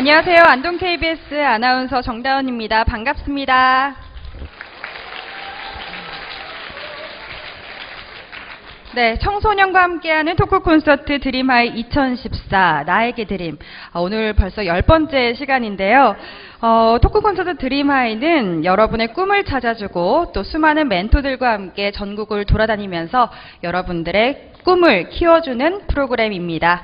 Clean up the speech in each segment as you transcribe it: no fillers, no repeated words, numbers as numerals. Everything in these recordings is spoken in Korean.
안녕하세요. 안동 KBS 아나운서 정다은입니다. 반갑습니다. 네, 청소년과 함께하는 토크 콘서트 드림하이 2014 나에게 드림. 오늘 벌써 10번째 시간인데요. 토크 콘서트 드림하이는 여러분의 꿈을 찾아주고 또 수많은 멘토들과 함께 전국을 돌아다니면서 여러분들의 꿈을 키워주는 프로그램입니다.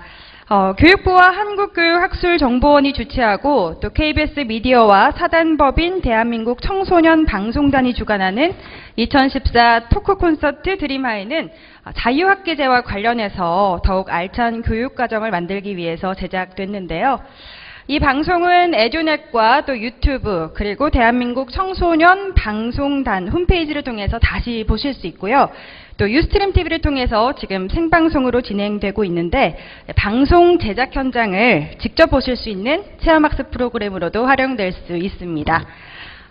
교육부와 한국교육학술정보원이 주최하고 또 KBS 미디어와 사단법인 대한민국 청소년 방송단이 주관하는 2014 토크 콘서트 드림하이는 자유학기제와 관련해서 더욱 알찬 교육과정을 만들기 위해서 제작됐는데요. 이 방송은 에듀넷과 또 유튜브 그리고 대한민국 청소년 방송단 홈페이지를 통해서 다시 보실 수 있고요. 또 유스트림 TV를 통해서 지금 생방송으로 진행되고 있는데 방송 제작 현장을 직접 보실 수 있는 체험학습 프로그램으로도 활용될 수 있습니다.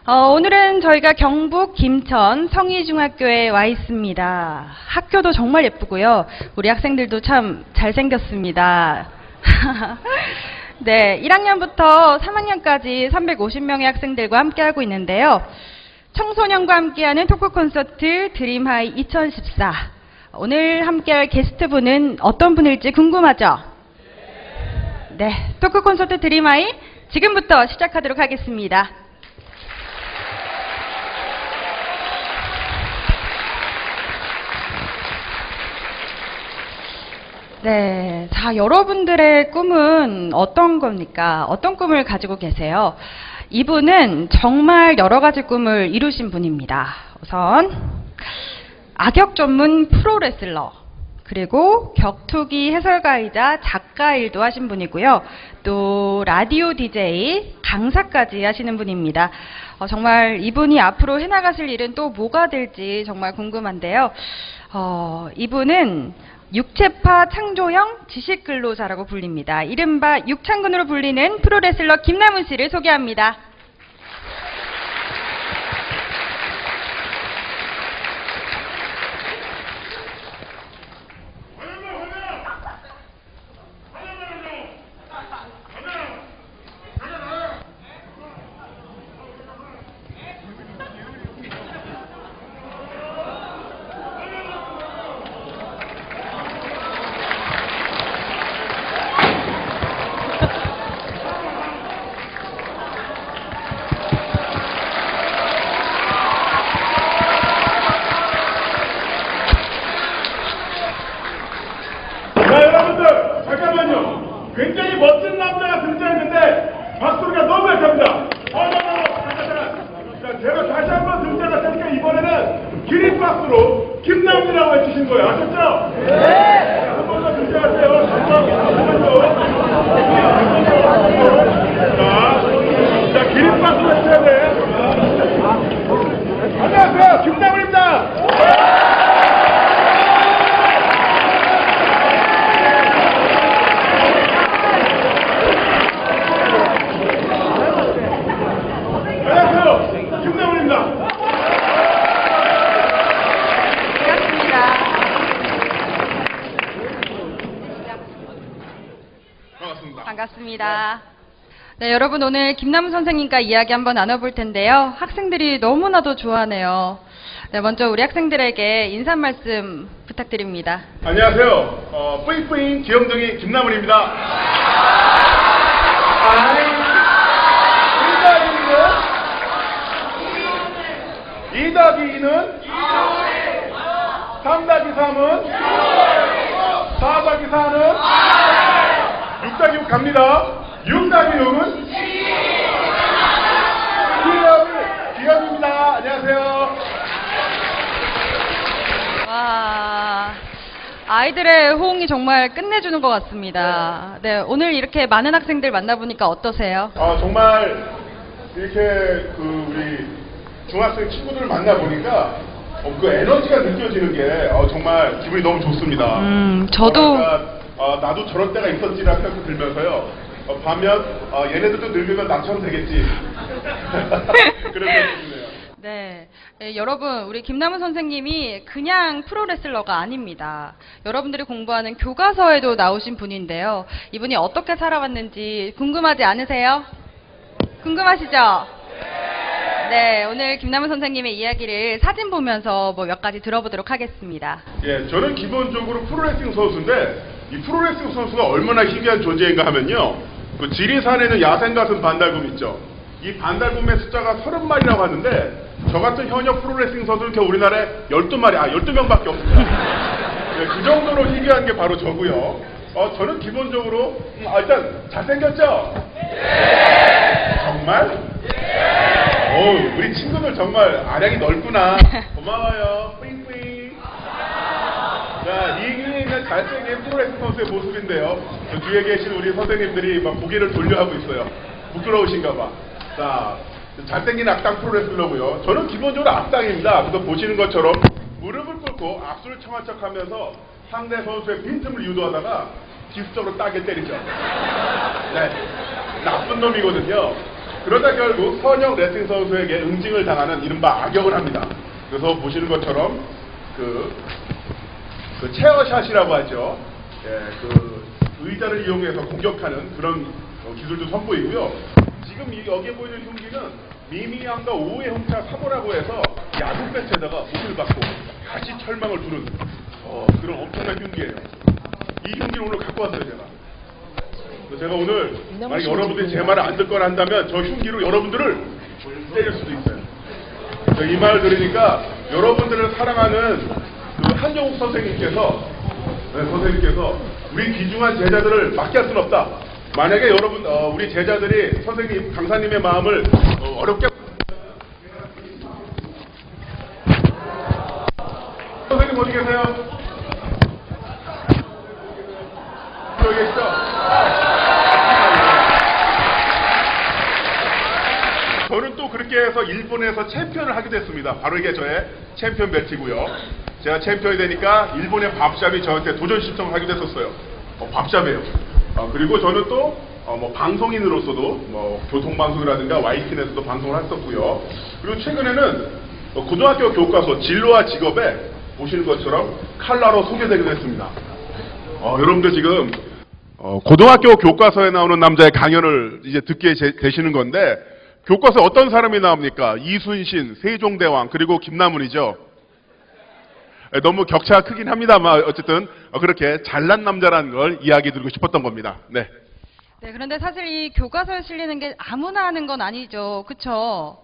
오늘은 저희가 경북 김천 성희중학교에 와 있습니다. 학교도 정말 예쁘고요. 우리 학생들도 참 잘생겼습니다. 네, 1학년부터 3학년까지 350명의 학생들과 함께하고 있는데요. 청소년과 함께하는 토크 콘서트 드림하이 2014. 오늘 함께할 게스트분은 어떤 분일지 궁금하죠? 네, 토크 콘서트 드림하이 지금부터 시작하도록 하겠습니다. 네, 자, 여러분들의 꿈은 어떤 겁니까? 어떤 꿈을 가지고 계세요? 이분은 정말 여러 가지 꿈을 이루신 분입니다. 우선 악역 전문 프로레슬러, 그리고 격투기 해설가이자 작가 일도 하신 분이고요. 또 라디오 DJ, 강사까지 하시는 분입니다. 정말 이분이 앞으로 해나가실 일은 또 뭐가 될지 정말 궁금한데요. 이분은 육체파 창조형 지식근로자라고 불립니다. 이른바 육창근으로 불리는 프로레슬러 김남훈 씨를 소개합니다. 굉장히 멋진 남자가 등장했는데 박수가 너무 약합니다. 자, 제가 다시 한번 등장했으니까 이번에는 기립박수로 김남훈이라고 해주신 거예요. 아셨죠? 네! 한 번 더 등장하세요. 자, 기립박수 해주셔야 돼. 안녕하세요. 김남훈입니다. 반갑습니다. 네, 여러분 오늘 김남훈 선생님과 이야기 한번 나눠볼 텐데요. 학생들이 너무나도 좋아하네요. 네, 먼저 우리 학생들에게 인사 말씀 부탁드립니다. 안녕하세요. 뿌잉뿌잉 귀염둥이 김남훈입니다. 1 더하기 2는 3 더하기 3은 4 더하기 4는 6 더하기 6 갑니다. 6 더하기 6은 기업입니다. 안녕하세요. 와, 아이들의 호응이 정말 끝내주는 것 같습니다. 네, 오늘 이렇게 많은 학생들 만나보니까 어떠세요? 정말 이렇게 우리 중학생 친구들을 만나보니까 그 에너지가 느껴지는 게 정말 기분이 너무 좋습니다. 저도 나도 저런 때가 있었지라는 생각도 들면서요. 반면 얘네들도 늙으면 나처럼 되겠지. 그런 생각이 드네요. 네. 여러분, 우리 김남은 선생님이 그냥 프로레슬러가 아닙니다. 여러분들이 공부하는 교과서에도 나오신 분인데요. 이분이 어떻게 살아왔는지 궁금하지 않으세요? 궁금하시죠? 네, 오늘 김남은 선생님의 이야기를 사진 보면서 뭐 몇 가지 들어보도록 하겠습니다. 예, 저는 기본적으로 프로레슬링 선수인데 이 프로레슬링 선수가 얼마나 희귀한 존재인가 하면요. 그 지리산에 있는 야생 같은 반달곰 있죠. 이 반달곰의 숫자가 30마리라고 하는데 저 같은 현역 프로레슬링 선수는 겨우 우리나라에 12마리, 12명밖에 없습니다. 네, 그 정도로 희귀한 게 바로 저고요. 저는 기본적으로 일단 잘생겼죠? 정말? 우리 친구들 정말 아량이 넓구나. 고마워요. 뿌잉뿌잉. 자, 링에 있는 잘생긴 프로레슬링 선수의 모습인데요. 그 뒤에 계신 우리 선생님들이 막 고개를 돌려하고 있어요. 부끄러우신가 봐. 자, 잘생긴 악당 프로레슬러고요. 저는 기본적으로 악당입니다. 그래서 보시는 것처럼 무릎을 꿇고 악수를 청한 척하면서 상대 선수의 빈틈을 유도하다가 기습적으로 따게 때리죠. 네, 나쁜 놈이거든요. 그러다 결국 선형 레슬링 선수에게 응징을 당하는 이른바 악역을 합니다. 그래서 보시는 것처럼 그 체어샷이라고 하죠. 예, 그 의자를 이용해서 공격하는 그런 기술도 선보이고요. 지금 여기에 보이는 흉기는 미미양과 오의 홍차 3호라고 해서 야구 배트에다가 옷을 받고 다시 철망을 두는 그런 엄청난 흉기예요. 이 흉기를 오늘 갖고 왔어요, 제가 오늘 만약 여러분들이 제 말을 안 듣거나 한다면 저 흉기로 여러분들을 때릴 수도 있어요. 이 말을 들으니까 여러분들을 사랑하는 그 한정욱 선생님께서 우리 귀중한 제자들을 맡길 수는 없다. 만약에 여러분 우리 제자들이 선생님 강사님의 마음을 어렵게 선생님 어디 계세요? 여기 계시죠? 저는 또 그렇게 해서 일본에서 챔피언을 하게 됐습니다. 바로 이게 저의 챔피언 벨트고요. 제가 챔피언이 되니까 일본의 밥샵이 저한테 도전 신청을 하게 됐었어요. 밥샵이에요. 그리고 저는 또 뭐 방송인으로서도 뭐 교통방송이라든가 YTN에서도 방송을 했었고요. 그리고 최근에는 고등학교 교과서 진로와 직업에 보시는 것처럼 칼라로 소개되기도 했습니다. 여러분들 지금 고등학교 교과서에 나오는 남자의 강연을 이제 듣게 되시는 건데 교과서에 어떤 사람이 나옵니까? 이순신, 세종대왕, 그리고 김남훈이죠. 너무 격차가 크긴 합니다만 어쨌든 그렇게 잘난 남자라는 걸 이야기 드리고 싶었던 겁니다. 네. 네, 그런데 사실 이 교과서에 실리는 게 아무나 하는 건 아니죠. 그쵸?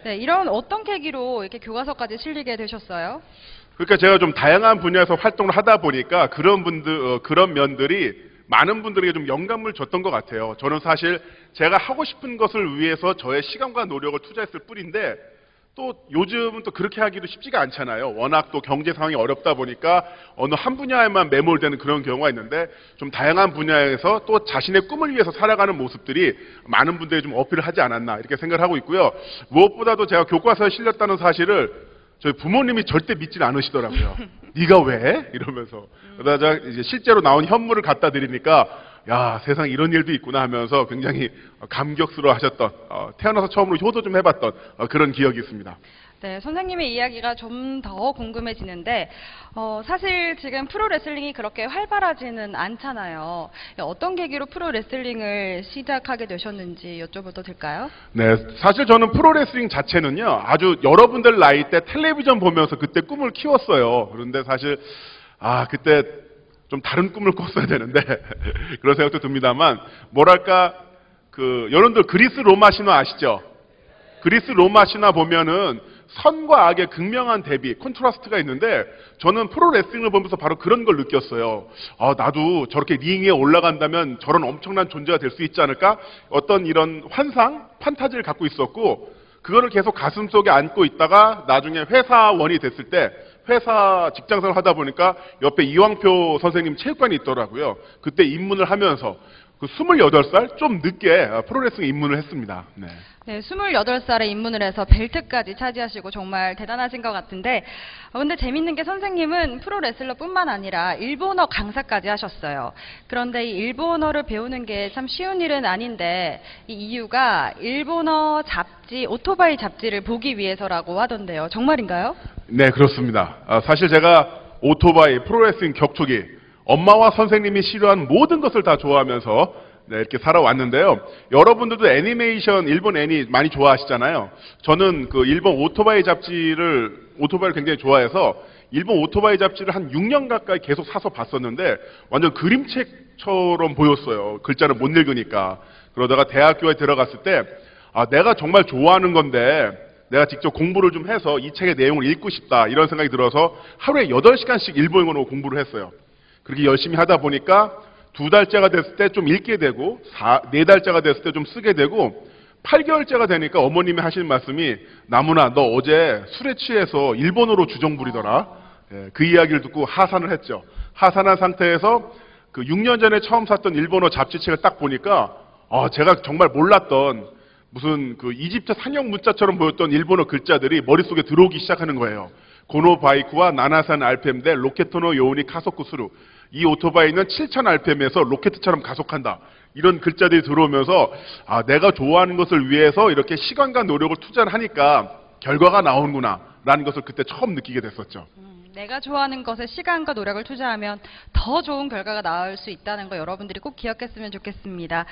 네, 이런 어떤 계기로 이렇게 교과서까지 실리게 되셨어요? 그러니까 제가 좀 다양한 분야에서 활동을 하다 보니까 그런 그런 면들이 많은 분들에게 좀 영감을 줬던 것 같아요. 저는 사실 제가 하고 싶은 것을 위해서 저의 시간과 노력을 투자했을 뿐인데 또 요즘은 또 그렇게 하기도 쉽지가 않잖아요. 워낙 또 경제 상황이 어렵다 보니까 어느 한 분야에만 매몰되는 그런 경우가 있는데 좀 다양한 분야에서 또 자신의 꿈을 위해서 살아가는 모습들이 많은 분들이 좀 어필을 하지 않았나 이렇게 생각을 하고 있고요. 무엇보다도 제가 교과서에 실렸다는 사실을 저희 부모님이 절대 믿지는 않으시더라고요. 네가 왜? 이러면서. 그러다 이제 실제로 나온 현물을 갖다 드리니까 야, 세상에 이런 일도 있구나 하면서 굉장히 감격스러워 하셨던, 태어나서 처음으로 효도 좀 해봤던 그런 기억이 있습니다. 네, 선생님의 이야기가 좀 더 궁금해지는데 사실 지금 프로레슬링이 그렇게 활발하지는 않잖아요. 어떤 계기로 프로레슬링을 시작하게 되셨는지 여쭤봐도 될까요? 네, 사실 저는 프로레슬링 자체는요, 아주 여러분들 나이 때 텔레비전 보면서 그때 꿈을 키웠어요. 그런데 사실 그때 좀 다른 꿈을 꿨어야 되는데 그런 생각도 듭니다만 뭐랄까 여러분들 그리스 로마 신화 아시죠? 그리스 로마 신화 보면은 선과 악의 극명한 대비, 콘트라스트가 있는데 저는 프로레슬링을 보면서 바로 그런 걸 느꼈어요. 나도 저렇게 링에 올라간다면 저런 엄청난 존재가 될 수 있지 않을까? 어떤 이런 환상, 판타지를 갖고 있었고 그거를 계속 가슴속에 안고 있다가 나중에 회사원이 됐을 때 회사 직장생활을 하다 보니까 옆에 이왕표 선생님 체육관이 있더라고요. 그때 입문을 하면서 그 28살 좀 늦게 프로레슬링 입문을 했습니다. 네. 네, 28살에 입문을 해서 벨트까지 차지하시고 정말 대단하신 것 같은데, 근데 재밌는 게 선생님은 프로레슬러뿐만 아니라 일본어 강사까지 하셨어요. 그런데 이 일본어를 배우는 게 참 쉬운 일은 아닌데, 이 이유가 일본어 잡지, 오토바이 잡지를 보기 위해서라고 하던데요. 정말인가요? 네, 그렇습니다. 사실 제가 오토바이, 프로레슬링, 격투기, 엄마와 선생님이 싫어한 모든 것을 다 좋아하면서 네, 이렇게 살아왔는데요. 여러분들도 애니메이션, 일본 애니 많이 좋아하시잖아요. 저는 그 일본 오토바이를 굉장히 좋아해서 일본 오토바이 잡지를 한 6년 가까이 계속 사서 봤었는데 완전 그림책처럼 보였어요. 글자를 못 읽으니까. 그러다가 대학교에 들어갔을 때 내가 정말 좋아하는 건데 내가 직접 공부를 좀 해서 이 책의 내용을 읽고 싶다 이런 생각이 들어서 하루에 8시간씩 일본어로 공부를 했어요. 그렇게 열심히 하다 보니까 2달째가 됐을 때 좀 읽게 되고 4달째가 됐을 때 좀 쓰게 되고 8개월째가 되니까 어머님이 하시는 말씀이 나무나 너 어제 술에 취해서 일본어로 주정 부리더라. 예, 그 이야기를 듣고 하산을 했죠. 하산한 상태에서 그 6년 전에 처음 샀던 일본어 잡지책을 딱 보니까 제가 정말 몰랐던 무슨 그 이집트 상형 문자처럼 보였던 일본어 글자들이 머릿속에 들어오기 시작하는 거예요. 고노 바이크와 나나산 RPM 대 로켓토노 요우니 카소쿠 스루. 이 오토바이는 7000rpm에서 로켓처럼 가속한다. 이런 글자들이 들어오면서 내가 좋아하는 것을 위해서 이렇게 시간과 노력을 투자를 하니까 결과가 나오는구나 라는 것을 그때 처음 느끼게 됐었죠. 내가 좋아하는 것에 시간과 노력을 투자하면 더 좋은 결과가 나올 수 있다는 거 여러분들이 꼭 기억했으면 좋겠습니다.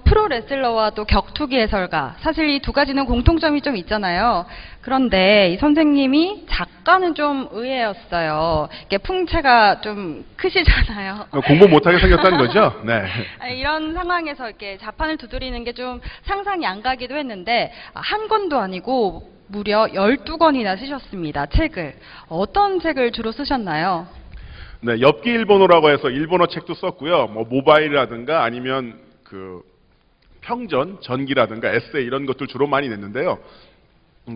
프로레슬러와 또 격투기 해설가, 사실 이 두 가지는 공통점이 좀 있잖아요. 그런데 이 선생님이 작가는 좀 의외였어요. 이게 풍채가 좀 크시잖아요. 공부 못하게 생겼다는 거죠? 네. 이런 상황에서 이렇게 자판을 두드리는 게 좀 상상이 안 가기도 했는데, 한 권도 아니고 무려 12권이나 쓰셨습니다. 책을. 어떤 책을 주로 쓰셨나요? 네, 엽기 일본어라고 해서 일본어 책도 썼고요. 뭐 모바일이라든가 아니면 그 평전, 전기라든가 에세이 이런 것들 주로 많이 냈는데요.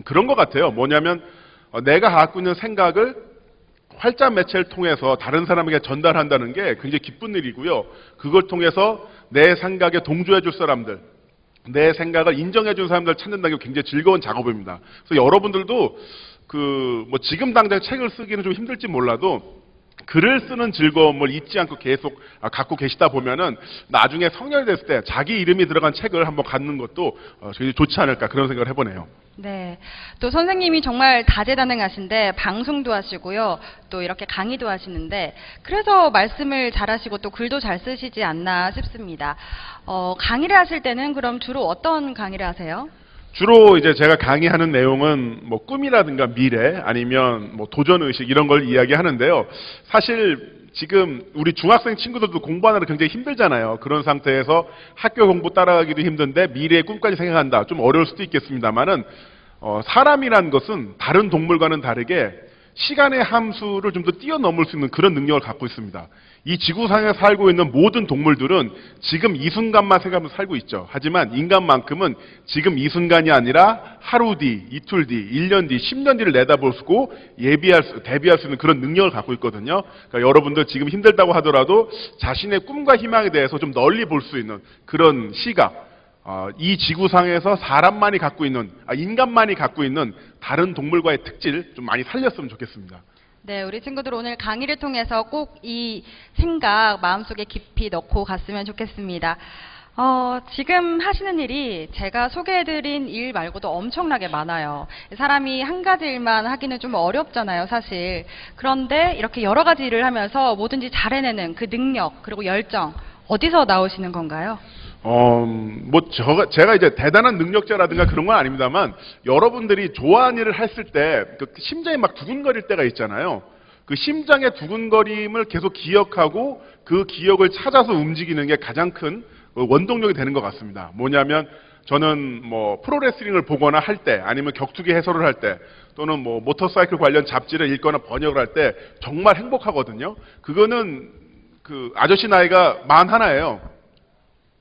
그런 것 같아요. 뭐냐면 내가 갖고 있는 생각을 활자 매체를 통해서 다른 사람에게 전달한다는 게 굉장히 기쁜 일이고요. 그걸 통해서 내 생각에 동조해 줄 사람들, 내 생각을 인정해 준 사람들 찾는다는 게 굉장히 즐거운 작업입니다. 그래서 여러분들도 뭐 지금 당장 책을 쓰기는 좀 힘들지 몰라도 글을 쓰는 즐거움을 잊지 않고 계속 갖고 계시다 보면은 나중에 성년이 됐을 때 자기 이름이 들어간 책을 한번 갖는 것도 굉장히 좋지 않을까 그런 생각을 해보네요. 네. 또 선생님이 정말 다재다능하신데 방송도 하시고요. 또 이렇게 강의도 하시는데 그래서 말씀을 잘하시고 또 글도 잘 쓰시지 않나 싶습니다. 강의를 하실 때는 그럼 주로 어떤 강의를 하세요? 주로 이제 제가 강의하는 내용은 뭐 꿈이라든가 미래 아니면 뭐 도전 의식 이런 걸 이야기하는데요. 사실 지금 우리 중학생 친구들도 공부하느라 굉장히 힘들잖아요. 그런 상태에서 학교 공부 따라가기도 힘든데 미래의 꿈까지 생각한다. 좀 어려울 수도 있겠습니다만은 사람이란 것은 다른 동물과는 다르게 시간의 함수를 좀 더 뛰어넘을 수 있는 그런 능력을 갖고 있습니다. 이 지구상에 살고 있는 모든 동물들은 지금 이 순간만 생각하면서 살고 있죠. 하지만 인간만큼은 지금 이 순간이 아니라 하루 뒤, 이틀 뒤, 1년 뒤, 10년 뒤를 내다볼 수 있고 대비할 수 있는 그런 능력을 갖고 있거든요. 그러니까 여러분들 지금 힘들다고 하더라도 자신의 꿈과 희망에 대해서 좀 널리 볼 수 있는 그런 시각, 이 지구상에서 사람만이 갖고 있는, 인간만이 갖고 있는 다른 동물과의 특질 좀 많이 살렸으면 좋겠습니다. 네, 우리 친구들 오늘 강의를 통해서 꼭 이 생각 마음속에 깊이 넣고 갔으면 좋겠습니다. 지금 하시는 일이 제가 소개해드린 일 말고도 엄청나게 많아요. 사람이 한 가지 일만 하기는 좀 어렵잖아요, 사실. 그런데 이렇게 여러 가지 일을 하면서 뭐든지 잘해내는 그 능력, 그리고 열정, 어디서 나오시는 건가요? 제가 이제 대단한 능력자라든가 그런 건 아닙니다만, 여러분들이 좋아하는 일을 했을 때, 그 심장이 막 두근거릴 때가 있잖아요. 그 심장의 두근거림을 계속 기억하고 그 기억을 찾아서 움직이는 게 가장 큰 원동력이 되는 것 같습니다. 뭐냐면, 저는 뭐 프로레슬링을 보거나 할 때, 아니면 격투기 해설을 할 때, 또는 뭐 모터사이클 관련 잡지를 읽거나 번역을 할 때 정말 행복하거든요. 그거는 그 아저씨 나이가 41예요.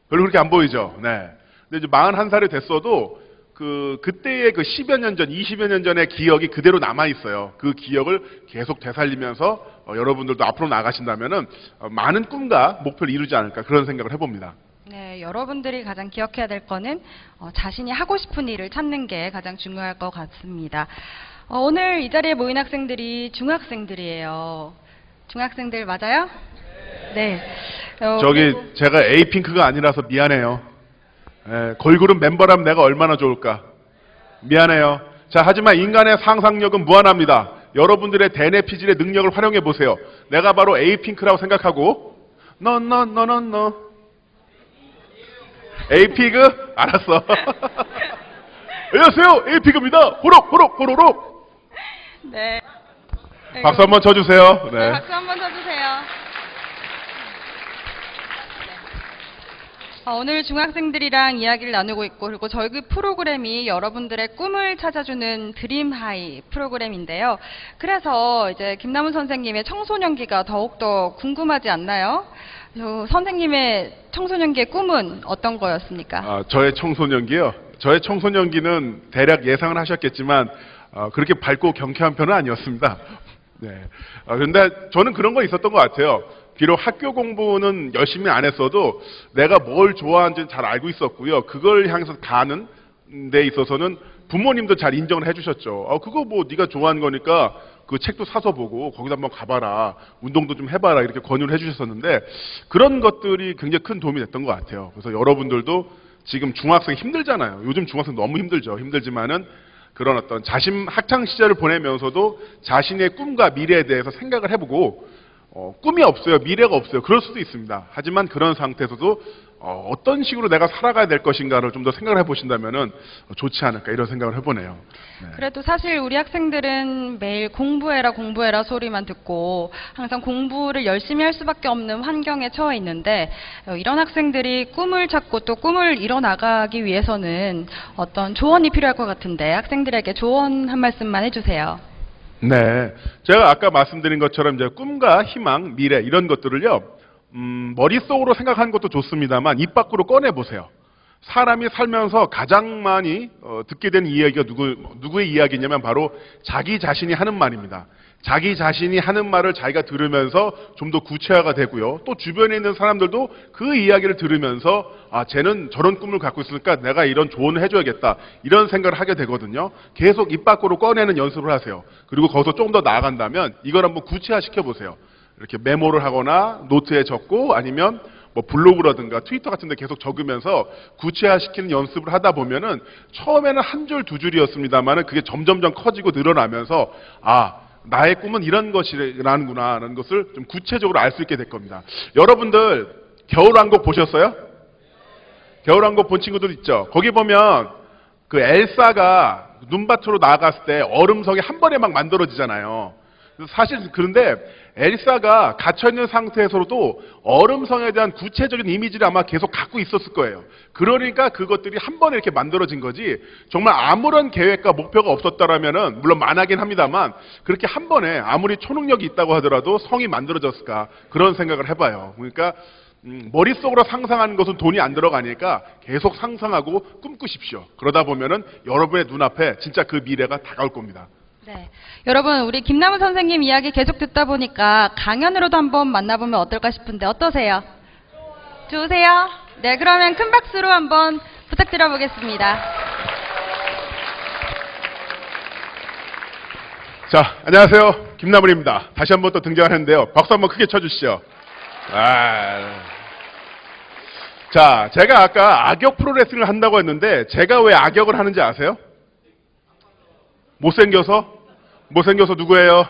별로 그렇게 안 보이죠. 네. 근데 이제 41살이 됐어도 그때의 그 10여 년 전, 20여 년 전의 기억이 그대로 남아있어요. 그 기억을 계속 되살리면서 여러분들도 앞으로 나가신다면은 많은 꿈과 목표를 이루지 않을까 그런 생각을 해봅니다. 네, 여러분들이 가장 기억해야 될 거는 자신이 하고 싶은 일을 찾는 게 가장 중요할 것 같습니다. 오늘 이 자리에 모인 학생들이 중학생들이에요. 중학생들 맞아요? 네. 저기 그리고 제가 에이핑크가 아니라서 미안해요. 걸그룹 멤버라면 내가 얼마나 좋을까. 미안해요. 자, 하지만 인간의 상상력은 무한합니다. 여러분들의 대뇌 피질의 능력을 활용해 보세요. 내가 바로 에이핑크라고 생각하고 너 에이피그? 알았어. 안녕하세요. 에이피그입니다. 호록. 네. 박수 한번 쳐주세요. 네. 박수 한번 쳐주세요. 오늘 중학생들이랑 이야기를 나누고 있고, 그리고 저희 프로그램이 여러분들의 꿈을 찾아주는 드림하이 프로그램인데요. 그래서 이제 김남훈 선생님의 청소년기가 더욱더 궁금하지 않나요? 선생님의 청소년기의 꿈은 어떤 거였습니까? 저의 청소년기요? 저의 청소년기는 대략 예상을 하셨겠지만 그렇게 밝고 경쾌한 편은 아니었습니다. 네. 그런데 저는 그런 거 있었던 것 같아요. 비록 학교 공부는 열심히 안 했어도 내가 뭘 좋아하는지는 잘 알고 있었고요. 그걸 향해서 가는 데 있어서는 부모님도 잘 인정을 해주셨죠. 그거 뭐 네가 좋아하는 거니까 그 책도 사서 보고 거기다 한번 가봐라. 운동도 좀 해봐라. 이렇게 권유를 해주셨었는데 그런 것들이 굉장히 큰 도움이 됐던 것 같아요. 그래서 여러분들도 지금 중학생 힘들잖아요. 요즘 중학생 너무 힘들죠. 힘들지만은 그런 어떤 학창 시절을 보내면서도 자신의 꿈과 미래에 대해서 생각을 해보고 꿈이 없어요. 미래가 없어요. 그럴 수도 있습니다. 하지만 그런 상태에서도 어떤 식으로 내가 살아가야 될 것인가를 좀 더 생각을 해보신다면은 좋지 않을까 이런 생각을 해보네요. 네. 그래도 사실 우리 학생들은 매일 공부해라 소리만 듣고 항상 공부를 열심히 할 수밖에 없는 환경에 처해 있는데 이런 학생들이 꿈을 찾고 또 꿈을 이뤄나가기 위해서는 어떤 조언이 필요할 것 같은데 학생들에게 조언 한 말씀만 해주세요. 네. 제가 아까 말씀드린 것처럼 이제 꿈과 희망, 미래 이런 것들을요, 머릿속으로 생각하는 것도 좋습니다만 입 밖으로 꺼내보세요. 사람이 살면서 가장 많이 듣게 되는 이야기가 누구의 이야기냐면 바로 자기 자신이 하는 말입니다. 자기 자신이 하는 말을 자기가 들으면서 좀 더 구체화가 되고요. 또 주변에 있는 사람들도 그 이야기를 들으면서 쟤는 저런 꿈을 갖고 있으니까 내가 이런 조언을 해줘야겠다. 이런 생각을 하게 되거든요. 계속 입 밖으로 꺼내는 연습을 하세요. 그리고 거기서 좀 더 나아간다면 이걸 한번 구체화 시켜보세요. 이렇게 메모를 하거나 노트에 적고 아니면 뭐 블로그라든가 트위터 같은 데 계속 적으면서 구체화시키는 연습을 하다 보면은 처음에는 한 줄 두 줄이었습니다만은 그게 점점점 커지고 늘어나면서 나의 꿈은 이런 것이라는구나 라는 것을 좀 구체적으로 알 수 있게 될 겁니다. 여러분들 겨울왕국 보셨어요? 겨울왕국 본 친구들 있죠? 거기 보면 그 엘사가 눈밭으로 나아갔을 때 얼음성이 한 번에 막 만들어지잖아요. 사실 그런데 엘사가 갇혀있는 상태에서도 얼음성에 대한 구체적인 이미지를 아마 계속 갖고 있었을 거예요. 그러니까 그것들이 한 번에 이렇게 만들어진 거지 정말 아무런 계획과 목표가 없었다라면은 물론 만하긴 합니다만 그렇게 한 번에 아무리 초능력이 있다고 하더라도 성이 만들어졌을까 그런 생각을 해봐요. 그러니까 머릿속으로 상상하는 것은 돈이 안 들어가니까 계속 상상하고 꿈꾸십시오. 그러다 보면은 여러분의 눈앞에 진짜 그 미래가 다가올 겁니다. 네, 여러분 우리 김남훈 선생님 이야기 계속 듣다 보니까 강연으로도 한번 만나보면 어떨까 싶은데 어떠세요? 좋으세요? 네, 그러면 큰 박수로 한번 부탁드려 보겠습니다. 자, 안녕하세요. 김남훈입니다. 다시 한번 또 등장하는데요. 박수 한번 크게 쳐주시죠. 자, 제가 아까 악역 프로레슬링을 한다고 했는데 제가 왜 악역을 하는지 아세요? 못생겨서 누구예요?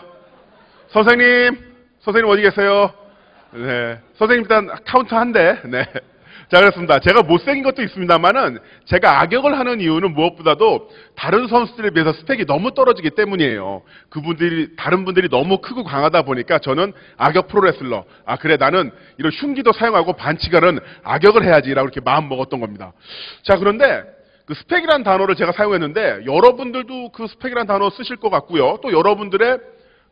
선생님 어디 계세요? 네, 선생님 일단 카운트 한 대. 네. 자, 그렇습니다. 제가 못생긴 것도 있습니다만은 제가 악역을 하는 이유는 무엇보다도 다른 선수들에 비해서 스펙이 너무 떨어지기 때문이에요. 다른 분들이 너무 크고 강하다 보니까 저는 악역 프로레슬러. 그래, 나는 이런 흉기도 사용하고 반칙하는 악역을 해야지라고 이렇게 마음 먹었던 겁니다. 자, 그런데 그 스펙이라는 단어를 제가 사용했는데 여러분들도 그 스펙이라는 단어 쓰실 것 같고요. 또 여러분들의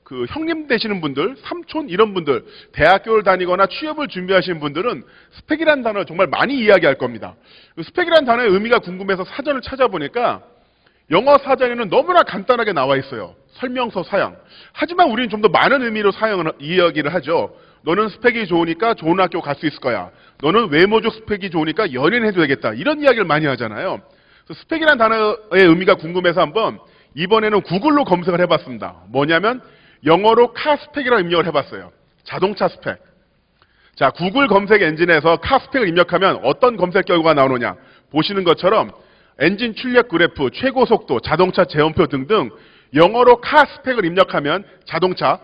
그 형님 되시는 분들, 삼촌 이런 분들, 대학교를 다니거나 취업을 준비하시는 분들은 스펙이라는 단어 정말 많이 이야기할 겁니다. 그 스펙이라는 단어의 의미가 궁금해서 사전을 찾아보니까 영어 사전에는 너무나 간단하게 나와 있어요. 설명서 사양. 하지만 우리는 좀 더 많은 의미로 이야기를 하죠. 너는 스펙이 좋으니까 좋은 학교 갈 수 있을 거야. 너는 외모적 스펙이 좋으니까 연예인 해도 되겠다. 이런 이야기를 많이 하잖아요. 스펙이라는 단어의 의미가 궁금해서 한번 이번에는 구글로 검색을 해봤습니다. 뭐냐면 영어로 카 스펙이라고 입력을 해봤어요. 자동차 스펙. 자, 구글 검색 엔진에서 카 스펙을 입력하면 어떤 검색 결과가 나오느냐. 보시는 것처럼 엔진 출력 그래프, 최고 속도, 자동차 제원표 등등 영어로 카 스펙을 입력하면 자동차,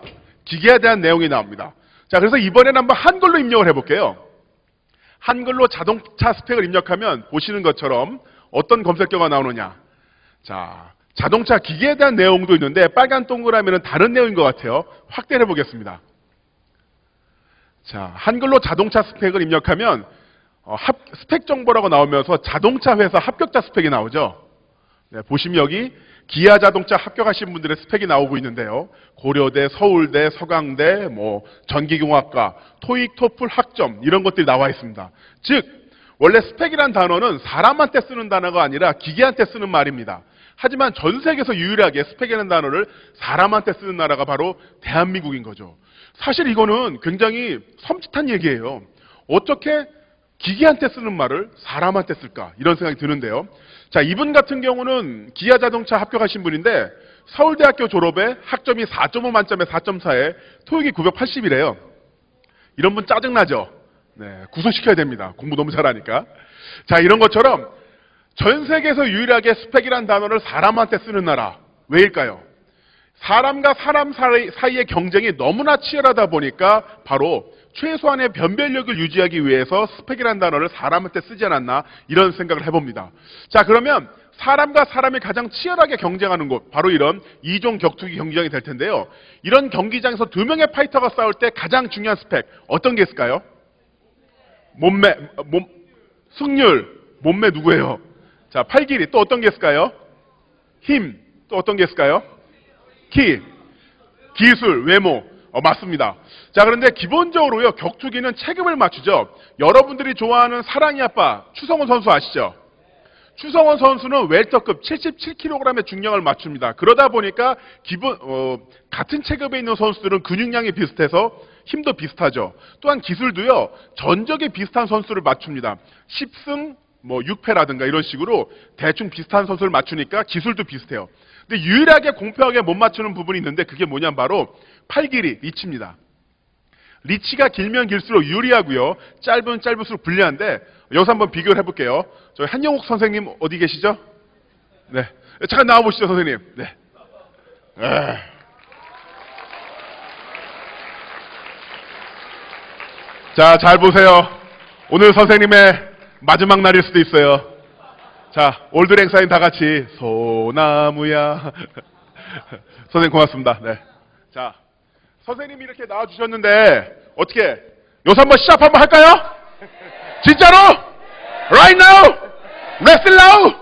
기계에 대한 내용이 나옵니다. 자, 그래서 이번에는 한번 한글로 입력을 해볼게요. 한글로 자동차 스펙을 입력하면 보시는 것처럼 어떤 검색 결과가 나오느냐. 자, 자동차 기계에 대한 내용도 있는데 빨간 동그라미는 다른 내용인 것 같아요. 확대해 보겠습니다. 자, 한글로 자동차 스펙을 입력하면 스펙 정보라고 나오면서 자동차 회사 합격자 스펙이 나오죠. 네, 보시면 여기 기아 자동차 합격하신 분들의 스펙이 나오고 있는데요. 고려대, 서울대, 서강대, 전기공학과, 토익, 토플 학점 이런 것들이 나와 있습니다. 즉 원래 스펙이란 단어는 사람한테 쓰는 단어가 아니라 기계한테 쓰는 말입니다. 하지만 전 세계에서 유일하게 스펙이라는 단어를 사람한테 쓰는 나라가 바로 대한민국인 거죠. 사실 이거는 굉장히 섬찟한 얘기예요. 어떻게 기계한테 쓰는 말을 사람한테 쓸까? 이런 생각이 드는데요. 자, 이분 같은 경우는 기아 자동차 합격하신 분인데 서울대학교 졸업에 학점이 4.5 만점에 4.4에 토익이 980이래요. 이런 분 짜증나죠? 네, 구속시켜야 됩니다. 공부 너무 잘하니까. 자, 이런 것처럼 전 세계에서 유일하게 스펙이란 단어를 사람한테 쓰는 나라. 왜일까요? 사람과 사람 사이의 경쟁이 너무나 치열하다 보니까 바로 최소한의 변별력을 유지하기 위해서 스펙이란 단어를 사람한테 쓰지 않았나 이런 생각을 해봅니다. 자, 그러면 사람과 사람이 가장 치열하게 경쟁하는 곳 바로 이런 이종 격투기 경기장이 될 텐데요. 이런 경기장에서 두 명의 파이터가 싸울 때 가장 중요한 스펙 어떤 게 있을까요? 승률, 몸매 누구예요? 자, 팔 길이 또 어떤 게 있을까요? 힘, 또 어떤 게 있을까요? 키, 기술, 외모. 맞습니다. 자, 그런데 기본적으로요, 격투기는 체급을 맞추죠. 여러분들이 좋아하는 사랑이 아빠, 추성훈 선수 아시죠? 추성훈 선수는 웰터급 77kg의 중량을 맞춥니다. 그러다 보니까 같은 체급에 있는 선수들은 근육량이 비슷해서 힘도 비슷하죠. 또한 기술도요, 전적이 비슷한 선수를 맞춥니다. 10승 6패라든가 이런 식으로 대충 비슷한 선수를 맞추니까 기술도 비슷해요. 근데 유일하게 공평하게 못 맞추는 부분이 있는데 그게 뭐냐면 바로 팔 길이, 리치입니다. 리치가 길면 길수록 유리하고요. 짧은 짧을수록 불리한데 여기서 한번 비교를 해볼게요. 저희 한영욱 선생님 어디 계시죠? 네, 잠깐 나와보시죠, 선생님. 네. 자, 잘 보세요. 오늘 선생님의 마지막 날일 수도 있어요. 자, 올드랭 사인 다 같이 소나무야. 선생님 고맙습니다. 네. 자, 선생님이 이렇게 나와주셨는데 어떻게 여기서 한번 시합 한번 할까요? 진짜로? Right now? Wrestle now?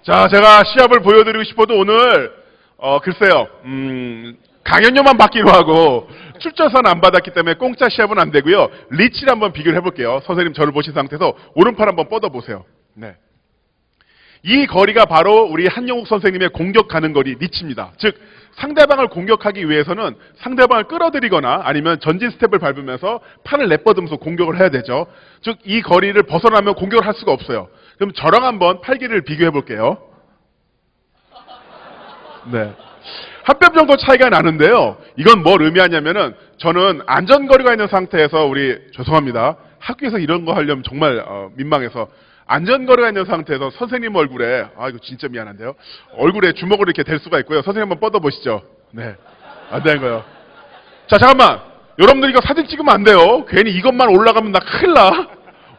자, 제가 시합을 보여드리고 싶어도 오늘 글쎄요, 강연료만 받기로 하고 출전사는 안 받았기 때문에 공짜 시합은 안 되고요. 리치를 한번 비교를 해볼게요. 선생님 저를 보신 상태에서 오른팔 한번 뻗어보세요. 네. 이 거리가 바로 우리 한영욱 선생님의 공격 가는 거리 리치입니다. 즉 상대방을 공격하기 위해서는 상대방을 끌어들이거나 아니면 전진 스텝을 밟으면서 팔을 내뻗으면서 공격을 해야 되죠. 즉 이 거리를 벗어나면 공격을 할 수가 없어요. 그럼 저랑 한번 팔 길이를 비교해 볼게요. 네. 한 뼘 정도 차이가 나는데요. 이건 뭘 의미하냐면은 저는 안전거리가 있는 상태에서 죄송합니다. 학교에서 이런 거 하려면 정말 민망해서 안전거리가 있는 상태에서 선생님 얼굴에 이거 진짜 미안한데요. 얼굴에 주먹을 이렇게 댈 수가 있고요. 선생님 한번 뻗어보시죠. 네. 안 되는 거예요. 자, 잠깐만. 여러분들 이거 사진 찍으면 안 돼요. 괜히 이것만 올라가면 나 큰일 나.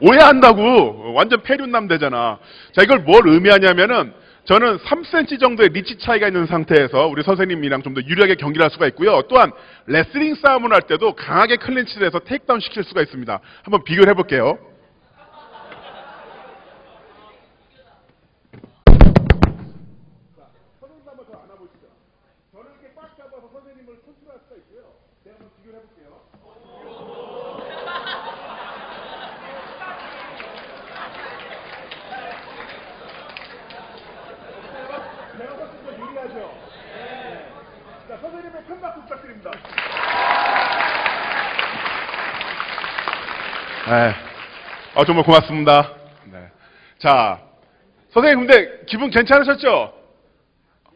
오해한다고. 완전 폐륜남 되잖아. 자, 이걸 뭘 의미하냐면은 저는 3cm 정도의 리치 차이가 있는 상태에서 우리 선생님이랑 좀 더 유리하게 경기를 할 수가 있고요. 또한 레슬링 싸움을 할 때도 강하게 클린치를 해서 테이크다운 시킬 수가 있습니다. 한번 비교를 해볼게요. 저는 이렇게 꽉 잡아서 선생님을 컨트롤할 수가 있고요. 제가 한번 비교를 해볼게요. 제가 훨씬 더 유리하죠. 네. 자, 선생님의 큰 박수 부탁드립니다. 네. 정말 고맙습니다. 네. 자, 선생님 근데 기분 괜찮으셨죠?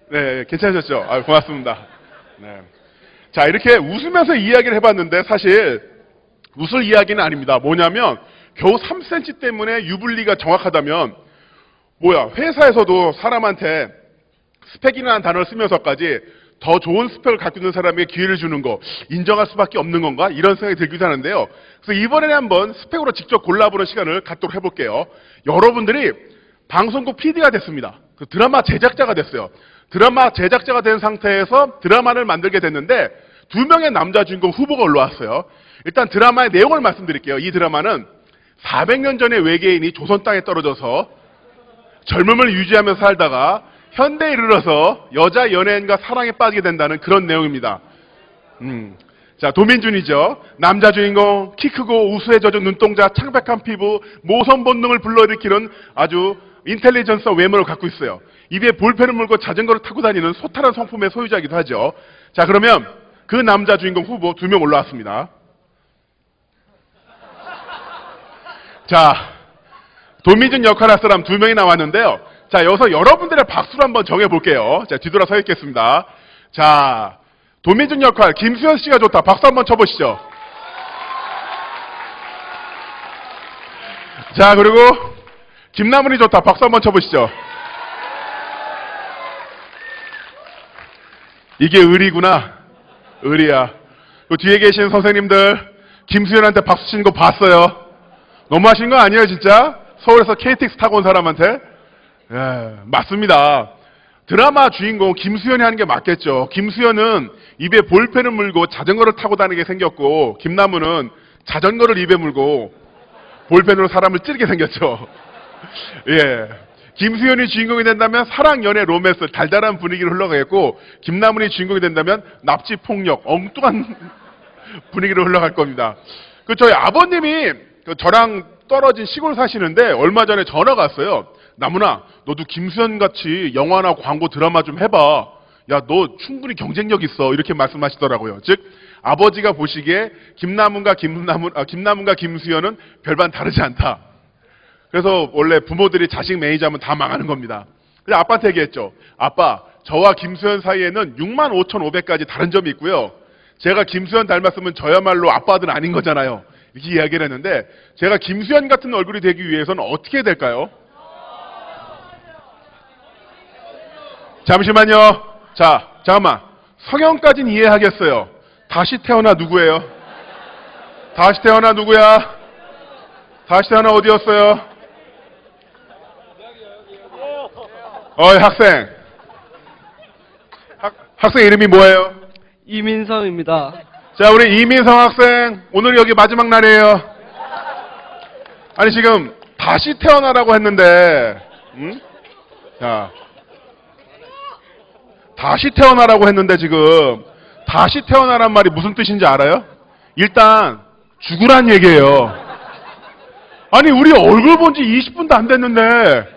네, 괜찮으셨죠? 고맙습니다. 네. 자, 이렇게 웃으면서 이야기를 해봤는데 사실 웃을 이야기는 아닙니다. 뭐냐면 겨우 3cm 때문에 유불리가 정확하다면 회사에서도 사람한테 스펙이라는 단어를 쓰면서까지 더 좋은 스펙을 갖고 있는 사람에게 기회를 주는 거 인정할 수밖에 없는 건가? 이런 생각이 들기도 하는데요. 그래서 이번에는 한번 스펙으로 직접 골라보는 시간을 갖도록 해볼게요. 여러분들이 방송국 PD가 됐습니다. 그 드라마 제작자가 됐어요. 드라마 제작자가 된 상태에서 드라마를 만들게 됐는데 2명의 남자 주인공 후보가 올라왔어요. 일단 드라마의 내용을 말씀드릴게요. 이 드라마는 400년 전의 외계인이 조선 땅에 떨어져서 젊음을 유지하면서 살다가 현대에 이르러서 여자 연예인과 사랑에 빠지게 된다는 그런 내용입니다. 자, 도민준이죠. 남자 주인공, 키 크고 우수에 젖은 눈동자, 창백한 피부, 모성 본능을 불러일으키는 아주 인텔리전스 외모를 갖고 있어요. 입에 볼펜을 물고 자전거를 타고 다니는 소탈한 성품의 소유자이기도 하죠. 자, 그러면 그 남자 주인공 후보 2명 올라왔습니다. 자, 도민준 역할 할 사람 2명이 나왔는데요. 자, 여기서 여러분들의 박수로 한번 정해볼게요. 자, 뒤돌아 서 있겠습니다. 자, 도민준 역할 김수현 씨가 좋다. 박수 한번 쳐보시죠. 자, 그리고 김나문이 좋다. 박수 한번 쳐보시죠. 이게 의리구나. 의리야. 그 뒤에 계신 선생님들 김수현한테 박수 치는 거 봤어요. 너무하신 거 아니에요, 진짜? 서울에서 KTX 타고 온 사람한테? 예, 맞습니다. 드라마 주인공 김수현이 하는 게 맞겠죠. 김수현은 입에 볼펜을 물고 자전거를 타고 다니게 생겼고, 김나무는 자전거를 입에 물고 볼펜으로 사람을 찌르게 생겼죠. 예. 김수현이 주인공이 된다면 사랑, 연애, 로맨스, 달달한 분위기를 흘러가겠고, 김나문이 주인공이 된다면 납치, 폭력, 엉뚱한 분위기로 흘러갈 겁니다. 저희 아버님이 저랑 떨어진 시골 사시는데 얼마 전에 전화가 왔어요. 나문아, 너도 김수현같이 영화나 광고 드라마 좀 해봐. 야, 너 충분히 경쟁력 있어. 이렇게 말씀하시더라고요. 즉, 아버지가 보시기에 김나문과 김수현은 별반 다르지 않다. 그래서 원래 부모들이 자식 매니저하면 다 망하는 겁니다. 그래서 아빠한테 얘기했죠. 아빠, 저와 김수현 사이에는 65,500가지 다른 점이 있고요. 제가 김수현 닮았으면 저야말로 아빠들은 아닌 거잖아요. 이렇게 이야기를 했는데, 제가 김수현 같은 얼굴이 되기 위해서는 어떻게 해야 될까요? 잠시만요. 자, 잠깐만. 성형까지는 이해하겠어요. 다시 태어나 누구예요? 다시 태어나 누구야? 다시 태어나 어디였어요? 학생. 학생 이름이 뭐예요? 이민성입니다. 자, 우리 이민성 학생, 오늘 여기 마지막 날이에요. 아니, 지금 다시 태어나라고 했는데, 자, 다시 태어나라고 했는데 지금 다시 태어나란 말이 무슨 뜻인지 알아요? 일단 죽으란 얘기예요. 아니, 우리 얼굴 본 지 20분도 안 됐는데,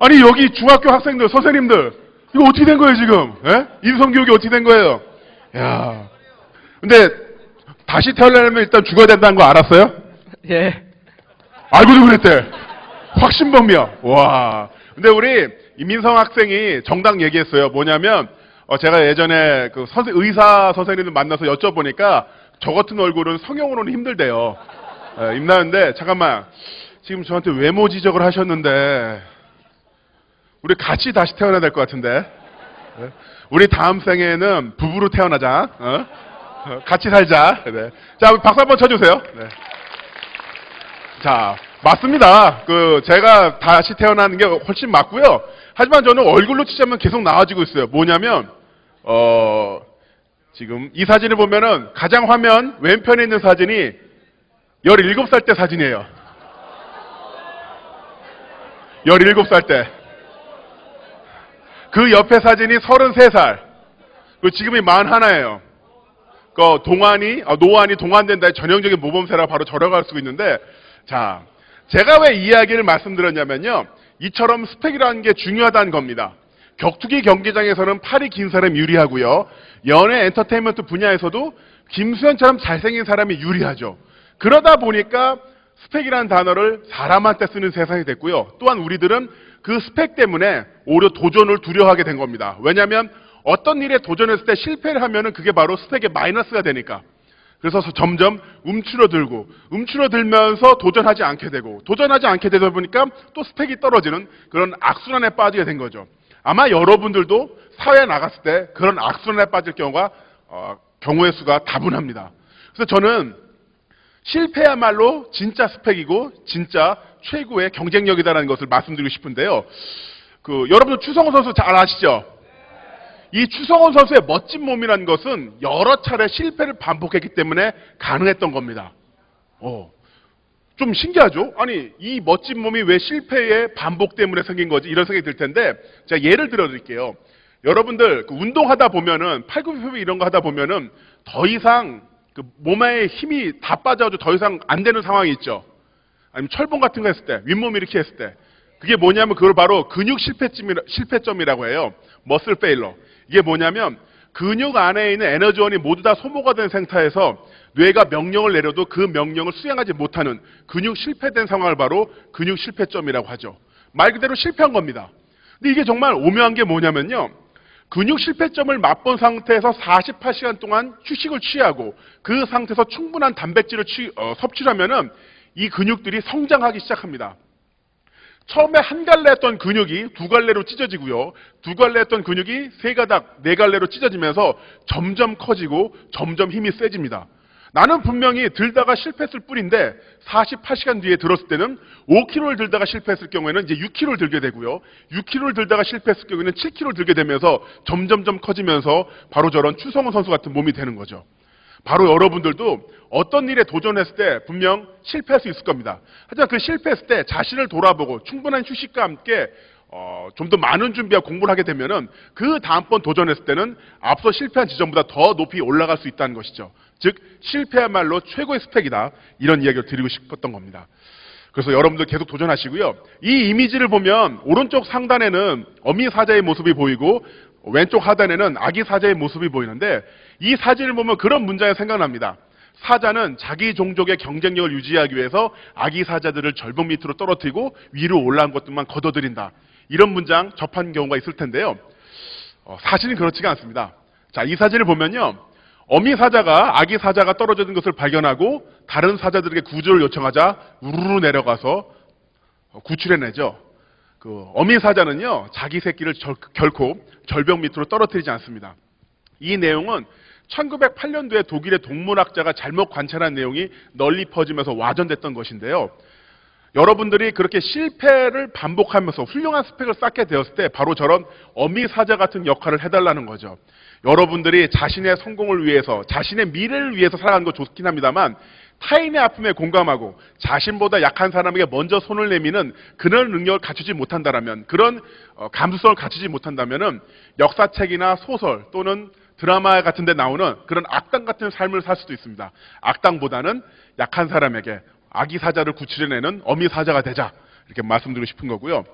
아니, 여기 중학교 학생들, 선생님들, 이거 어떻게 된 거예요, 지금? 예? 인성교육이 어떻게 된 거예요? 야, 근데 다시 태어나려면 일단 죽어야 된다는 거 알았어요? 예. 알고도 그랬대. 확신범이야. 와. 근데 우리 이민성 학생이 정당 얘기했어요. 뭐냐면, 제가 예전에 그 의사 선생님들 만나서 여쭤보니까 저 같은 얼굴은 성형으로는 힘들대요. 임나는데, 잠깐만. 지금 저한테 외모 지적을 하셨는데, 우리 같이 다시 태어나야 될 것 같은데. 우리 다음 생에는 부부로 태어나자. 같이 살자. 네. 자, 박수 한번 쳐주세요. 네. 자, 맞습니다. 제가 다시 태어나는 게 훨씬 맞고요. 하지만 저는 얼굴로 치자면 계속 나아지고 있어요. 뭐냐면, 지금 이 사진을 보면은 가장 화면 왼편에 있는 사진이 17살 때 사진이에요. 17살 때. 그 옆에 사진이 33살. 그 지금이 41예요. 그 노안이 동안된다의 전형적인 모범세라고 바로 저려갈 수 있는데, 자, 제가 왜 이야기를 말씀드렸냐면요. 이처럼 스펙이라는 게 중요하다는 겁니다. 격투기 경기장에서는 팔이 긴 사람이 유리하고요. 연예 엔터테인먼트 분야에서도 김수현처럼 잘생긴 사람이 유리하죠. 그러다 보니까 스펙이라는 단어를 사람한테 쓰는 세상이 됐고요. 또한 우리들은 그 스펙 때문에 오히려 도전을 두려워하게 된 겁니다. 왜냐하면 어떤 일에 도전했을 때 실패를 하면은 그게 바로 스펙의 마이너스가 되니까. 그래서 점점 움츠러들면서 도전하지 않게 되다 보니까 또 스펙이 떨어지는 그런 악순환에 빠지게 된 거죠. 아마 여러분들도 사회에 나갔을 때 그런 악순환에 빠질 경우의 수가 다분합니다. 그래서 저는 실패야말로 진짜 스펙이고 진짜 최고의 경쟁력이다라는 것을 말씀드리고 싶은데요. 여러분들 추성훈 선수 잘 아시죠? 이 추성훈 선수의 멋진 몸이라는 것은 여러 차례 실패를 반복했기 때문에 가능했던 겁니다. 좀 신기하죠? 아니, 이 멋진 몸이 왜 실패의 반복 때문에 생긴 거지? 이런 생각이 들 텐데, 제가 예를 들어 드릴게요. 여러분들, 운동하다 보면은, 팔굽혀펴기 이런 거 하다 보면은, 더 이상, 몸에 힘이 다 빠져가지고 더 이상 안 되는 상황이 있죠. 아니면 철봉 같은 거 했을 때, 윗몸 이렇게 했을 때. 그게 뭐냐면, 그걸 바로 근육 실패점이라고 해요. 머슬 페일러. 이게 뭐냐면, 근육 안에 있는 에너지원이 모두 다 소모가 된 상태에서 뇌가 명령을 내려도 그 명령을 수행하지 못하는 근육 실패된 상황을 바로 근육 실패점이라고 하죠. 말 그대로 실패한 겁니다. 근데 이게 정말 오묘한 게 뭐냐면요. 근육 실패점을 맛본 상태에서 48시간 동안 휴식을 취하고 그 상태에서 충분한 단백질을 섭취를 하면은 이 근육들이 성장하기 시작합니다. 처음에 한 갈래 했던 근육이 두 갈래로 찢어지고요. 두 갈래 했던 근육이 세 가닥, 네 갈래로 찢어지면서 점점 커지고 점점 힘이 세집니다. 나는 분명히 들다가 실패했을 뿐인데 48시간 뒤에 들었을 때는 5kg를 들다가 실패했을 경우에는 이제 6kg를 들게 되고요. 6kg를 들다가 실패했을 경우에는 7kg를 들게 되면서 점점점 커지면서 바로 저런 추성훈 선수 같은 몸이 되는 거죠. 바로 여러분들도 어떤 일에 도전했을 때 분명 실패할 수 있을 겁니다. 하지만 그 실패했을 때 자신을 돌아보고 충분한 휴식과 함께 좀 더 많은 준비와 공부를 하게 되면은 그 다음번 도전했을 때는 앞서 실패한 지점보다 더 높이 올라갈 수 있다는 것이죠. 즉 실패야말로 최고의 스펙이다. 이런 이야기를 드리고 싶었던 겁니다. 그래서 여러분들 계속 도전하시고요. 이 이미지를 보면 오른쪽 상단에는 어미 사자의 모습이 보이고 왼쪽 하단에는 아기 사자의 모습이 보이는데 이 사진을 보면 그런 문장이 생각납니다. 사자는 자기 종족의 경쟁력을 유지하기 위해서 아기 사자들을 절벽 밑으로 떨어뜨리고 위로 올라온 것들만 걷어들인다. 이런 문장 접한 경우가 있을 텐데요. 사실은 그렇지가 않습니다. 자, 이 사진을 보면요. 어미 사자가 아기 사자가 떨어져 있는 것을 발견하고 다른 사자들에게 구조를 요청하자 우르르 내려가서 구출해내죠. 어미 사자는요. 자기 새끼를 결코 절벽 밑으로 떨어뜨리지 않습니다. 이 내용은 1908년도에 독일의 동물학자가 잘못 관찰한 내용이 널리 퍼지면서 와전됐던 것인데요. 여러분들이 그렇게 실패를 반복하면서 훌륭한 스펙을 쌓게 되었을 때 바로 저런 어미 사자 같은 역할을 해달라는 거죠. 여러분들이 자신의 성공을 위해서 자신의 미래를 위해서 살아가는 거 좋긴 합니다만 타인의 아픔에 공감하고 자신보다 약한 사람에게 먼저 손을 내미는 그런 능력을 갖추지 못한다면 그런 감수성을 갖추지 못한다면 역사책이나 소설 또는 드라마 같은 데 나오는 그런 악당 같은 삶을 살 수도 있습니다. 악당보다는 약한 사람에게 아기 사자를 구출해내는 어미 사자가 되자 이렇게 말씀드리고 싶은 거고요.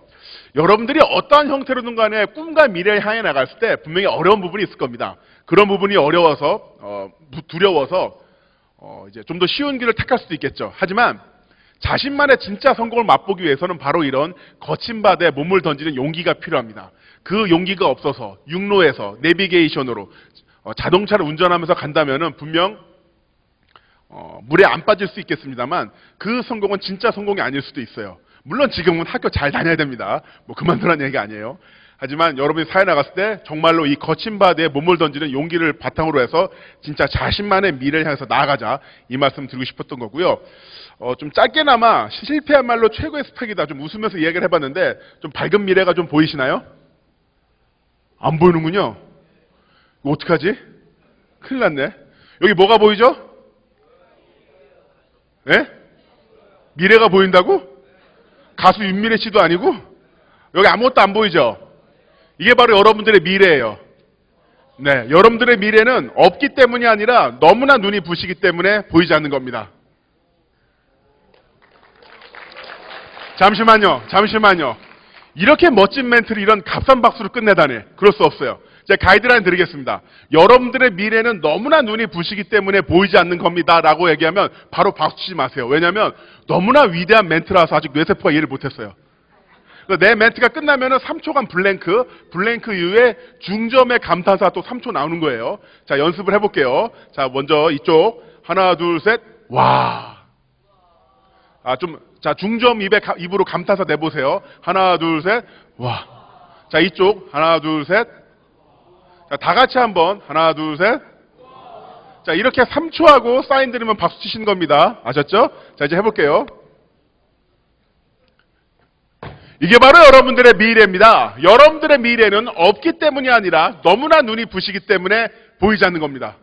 여러분들이 어떠한 형태로든 간에 꿈과 미래를 향해 나갔을 때 분명히 어려운 부분이 있을 겁니다. 그런 부분이 어려워서 두려워서 이제 좀 더 쉬운 길을 택할 수도 있겠죠. 하지만 자신만의 진짜 성공을 맛보기 위해서는 바로 이런 거친 바다에 몸을 던지는 용기가 필요합니다. 그 용기가 없어서 육로에서 내비게이션으로 자동차를 운전하면서 간다면은 분명 물에 안 빠질 수 있겠습니다만 그 성공은 진짜 성공이 아닐 수도 있어요. 물론 지금은 학교 잘 다녀야 됩니다. 그만두라는 얘기 아니에요. 하지만 여러분이 사회 나갔을 때 정말로 이 거친 바다에 몸을 던지는 용기를 바탕으로 해서 진짜 자신만의 미래를 향해서 나아가자 이 말씀 드리고 싶었던 거고요. 좀 짧게나마 실패야말로 최고의 스펙이다. 좀 웃으면서 이야기를 해봤는데 좀 밝은 미래가 좀 보이시나요? 안 보이는군요. 이거 어떡하지? 큰일 났네. 여기 뭐가 보이죠? 예? 미래가 보인다고? 가수 윤미래 씨도 아니고? 여기 아무것도 안 보이죠? 이게 바로 여러분들의 미래예요. 네, 여러분들의 미래는 없기 때문이 아니라 너무나 눈이 부시기 때문에 보이지 않는 겁니다. 잠시만요. 이렇게 멋진 멘트를 이런 값싼 박수로 끝내다니. 그럴 수 없어요. 제가 가이드라인 드리겠습니다. 여러분들의 미래는 너무나 눈이 부시기 때문에 보이지 않는 겁니다. 라고 얘기하면 바로 박수 치지 마세요. 왜냐하면 너무나 위대한 멘트라서 아직 뇌세포가 이해를 못했어요. 내 멘트가 끝나면은 3초간 블랭크 이후에 중점의 감탄사 또 3초 나오는 거예요. 자, 연습을 해볼게요. 자, 먼저 이쪽. 하나, 둘, 셋. 와. 자, 중점 입으로 감탄사 내보세요. 하나, 둘, 셋. 와. 자, 이쪽. 하나, 둘, 셋. 자, 다 같이 한번. 하나, 둘, 셋. 자, 이렇게 3초 하고 사인 드리면 박수 치시는 겁니다. 아셨죠? 자, 이제 해볼게요. 이게 바로 여러분들의 미래입니다. 여러분들의 미래는 없기 때문이 아니라 너무나 눈이 부시기 때문에 보이지 않는 겁니다.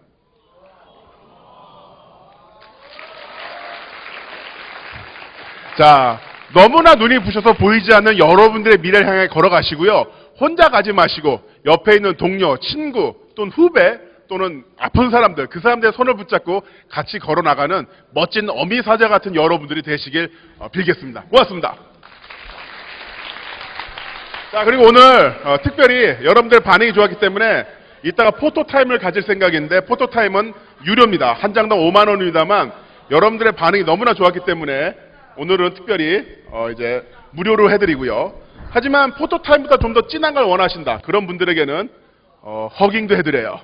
자, 너무나 눈이 부셔서 보이지 않는 여러분들의 미래를 향해 걸어가시고요. 혼자 가지 마시고 옆에 있는 동료, 친구 또는 후배 또는 아픈 사람들, 그 사람들의 손을 붙잡고 같이 걸어나가는 멋진 어미사자 같은 여러분들이 되시길 빌겠습니다. 고맙습니다. 자, 그리고 오늘 특별히 여러분들의 반응이 좋았기 때문에 이따가 포토타임을 가질 생각인데 포토타임은 유료입니다. 한 장당 5만 원입니다만 여러분들의 반응이 너무나 좋았기 때문에 오늘은 특별히 이제 무료로 해드리고요. 하지만 포토타임보다 좀 더 진한 걸 원하신다. 그런 분들에게는 허깅도 해드려요.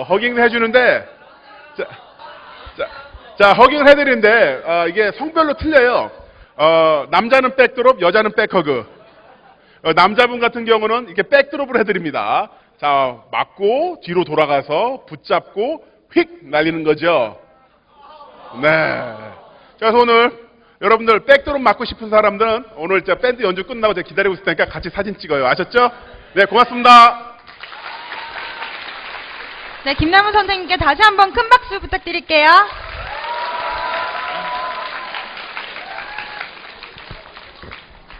허깅도 해주는데 자, 허깅을 해드리는데 이게 성별로 틀려요. 남자는 백드롭, 여자는 백허그. 남자분 같은 경우는 이렇게 백드롭을 해드립니다. 자, 맞고 뒤로 돌아가서 붙잡고 휙 날리는 거죠. 네. 그래서 오늘 여러분들 백드롭 맞고 싶은 사람들은 오늘 제가 밴드 연주 끝나고 제가 기다리고 있을 테니까 같이 사진 찍어요. 아셨죠? 네, 고맙습니다. 네, 김남훈 선생님께 다시 한번 큰 박수 부탁드릴게요.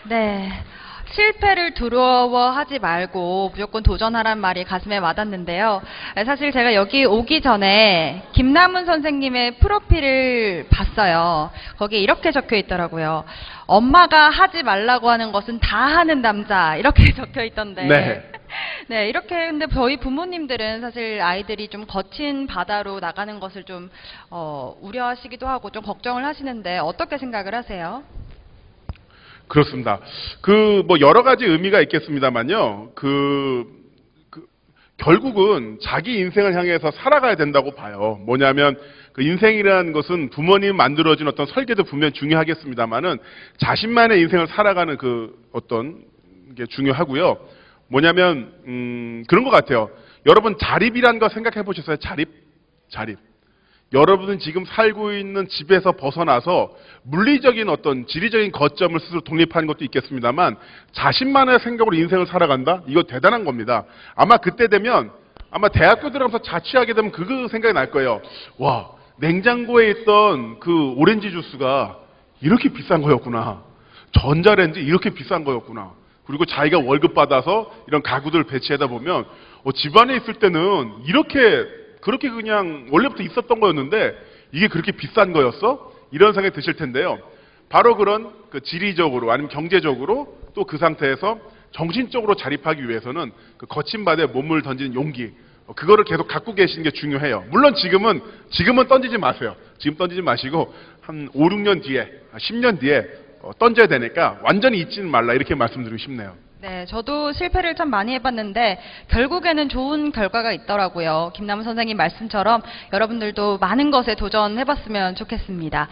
네. 실패를 두려워하지 말고 무조건 도전하란 말이 가슴에 와닿는데요. 사실 제가 여기 오기 전에 김남훈 선생님의 프로필을 봤어요. 거기에 이렇게 적혀 있더라고요. 엄마가 하지 말라고 하는 것은 다 하는 남자, 이렇게 적혀 있던데. 네. 네, 이렇게 근데 저희 부모님들은 사실 아이들이 좀 거친 바다로 나가는 것을 좀 우려하시기도 하고 좀 걱정을 하시는데 어떻게 생각을 하세요? 그렇습니다. 뭐 여러 가지 의미가 있겠습니다만요. 결국은 자기 인생을 향해서 살아가야 된다고 봐요. 뭐냐면 그 인생이라는 것은 부모님 만들어진 어떤 설계도 분명히 중요하겠습니다만은 자신만의 인생을 살아가는 어떤 게 중요하고요. 뭐냐면 그런 것 같아요. 여러분 자립이라는 거 생각해 보셨어요? 자립. 여러분은 지금 살고 있는 집에서 벗어나서 물리적인 어떤 지리적인 거점을 스스로 독립하는 것도 있겠습니다만 자신만의 생각으로 인생을 살아간다? 이거 대단한 겁니다. 아마 그때 되면 아마 대학교 들어가면서 자취하게 되면 그 생각이 날 거예요. 와, 냉장고에 있던 그 오렌지 주스가 이렇게 비싼 거였구나. 전자레인지 이렇게 비싼 거였구나. 그리고 자기가 월급 받아서 이런 가구들 배치하다 보면 집안에 있을 때는 그렇게 그냥 원래부터 있었던 거였는데 이게 그렇게 비싼 거였어? 이런 생각이 드실 텐데요. 바로 그런 지리적으로 아니면 경제적으로 또 그 상태에서 정신적으로 자립하기 위해서는 그 거친 바다에 몸을 던지는 용기, 그거를 계속 갖고 계시는 게 중요해요. 물론 지금은 던지지 마세요. 지금 던지지 마시고 한 5, 6년 뒤에, 10년 뒤에 던져야 되니까 완전히 잊지는 말라, 이렇게 말씀드리고 싶네요. 네, 저도 실패를 참 많이 해봤는데 결국에는 좋은 결과가 있더라고요. 김남훈 선생님 말씀처럼 여러분들도 많은 것에 도전해봤으면 좋겠습니다.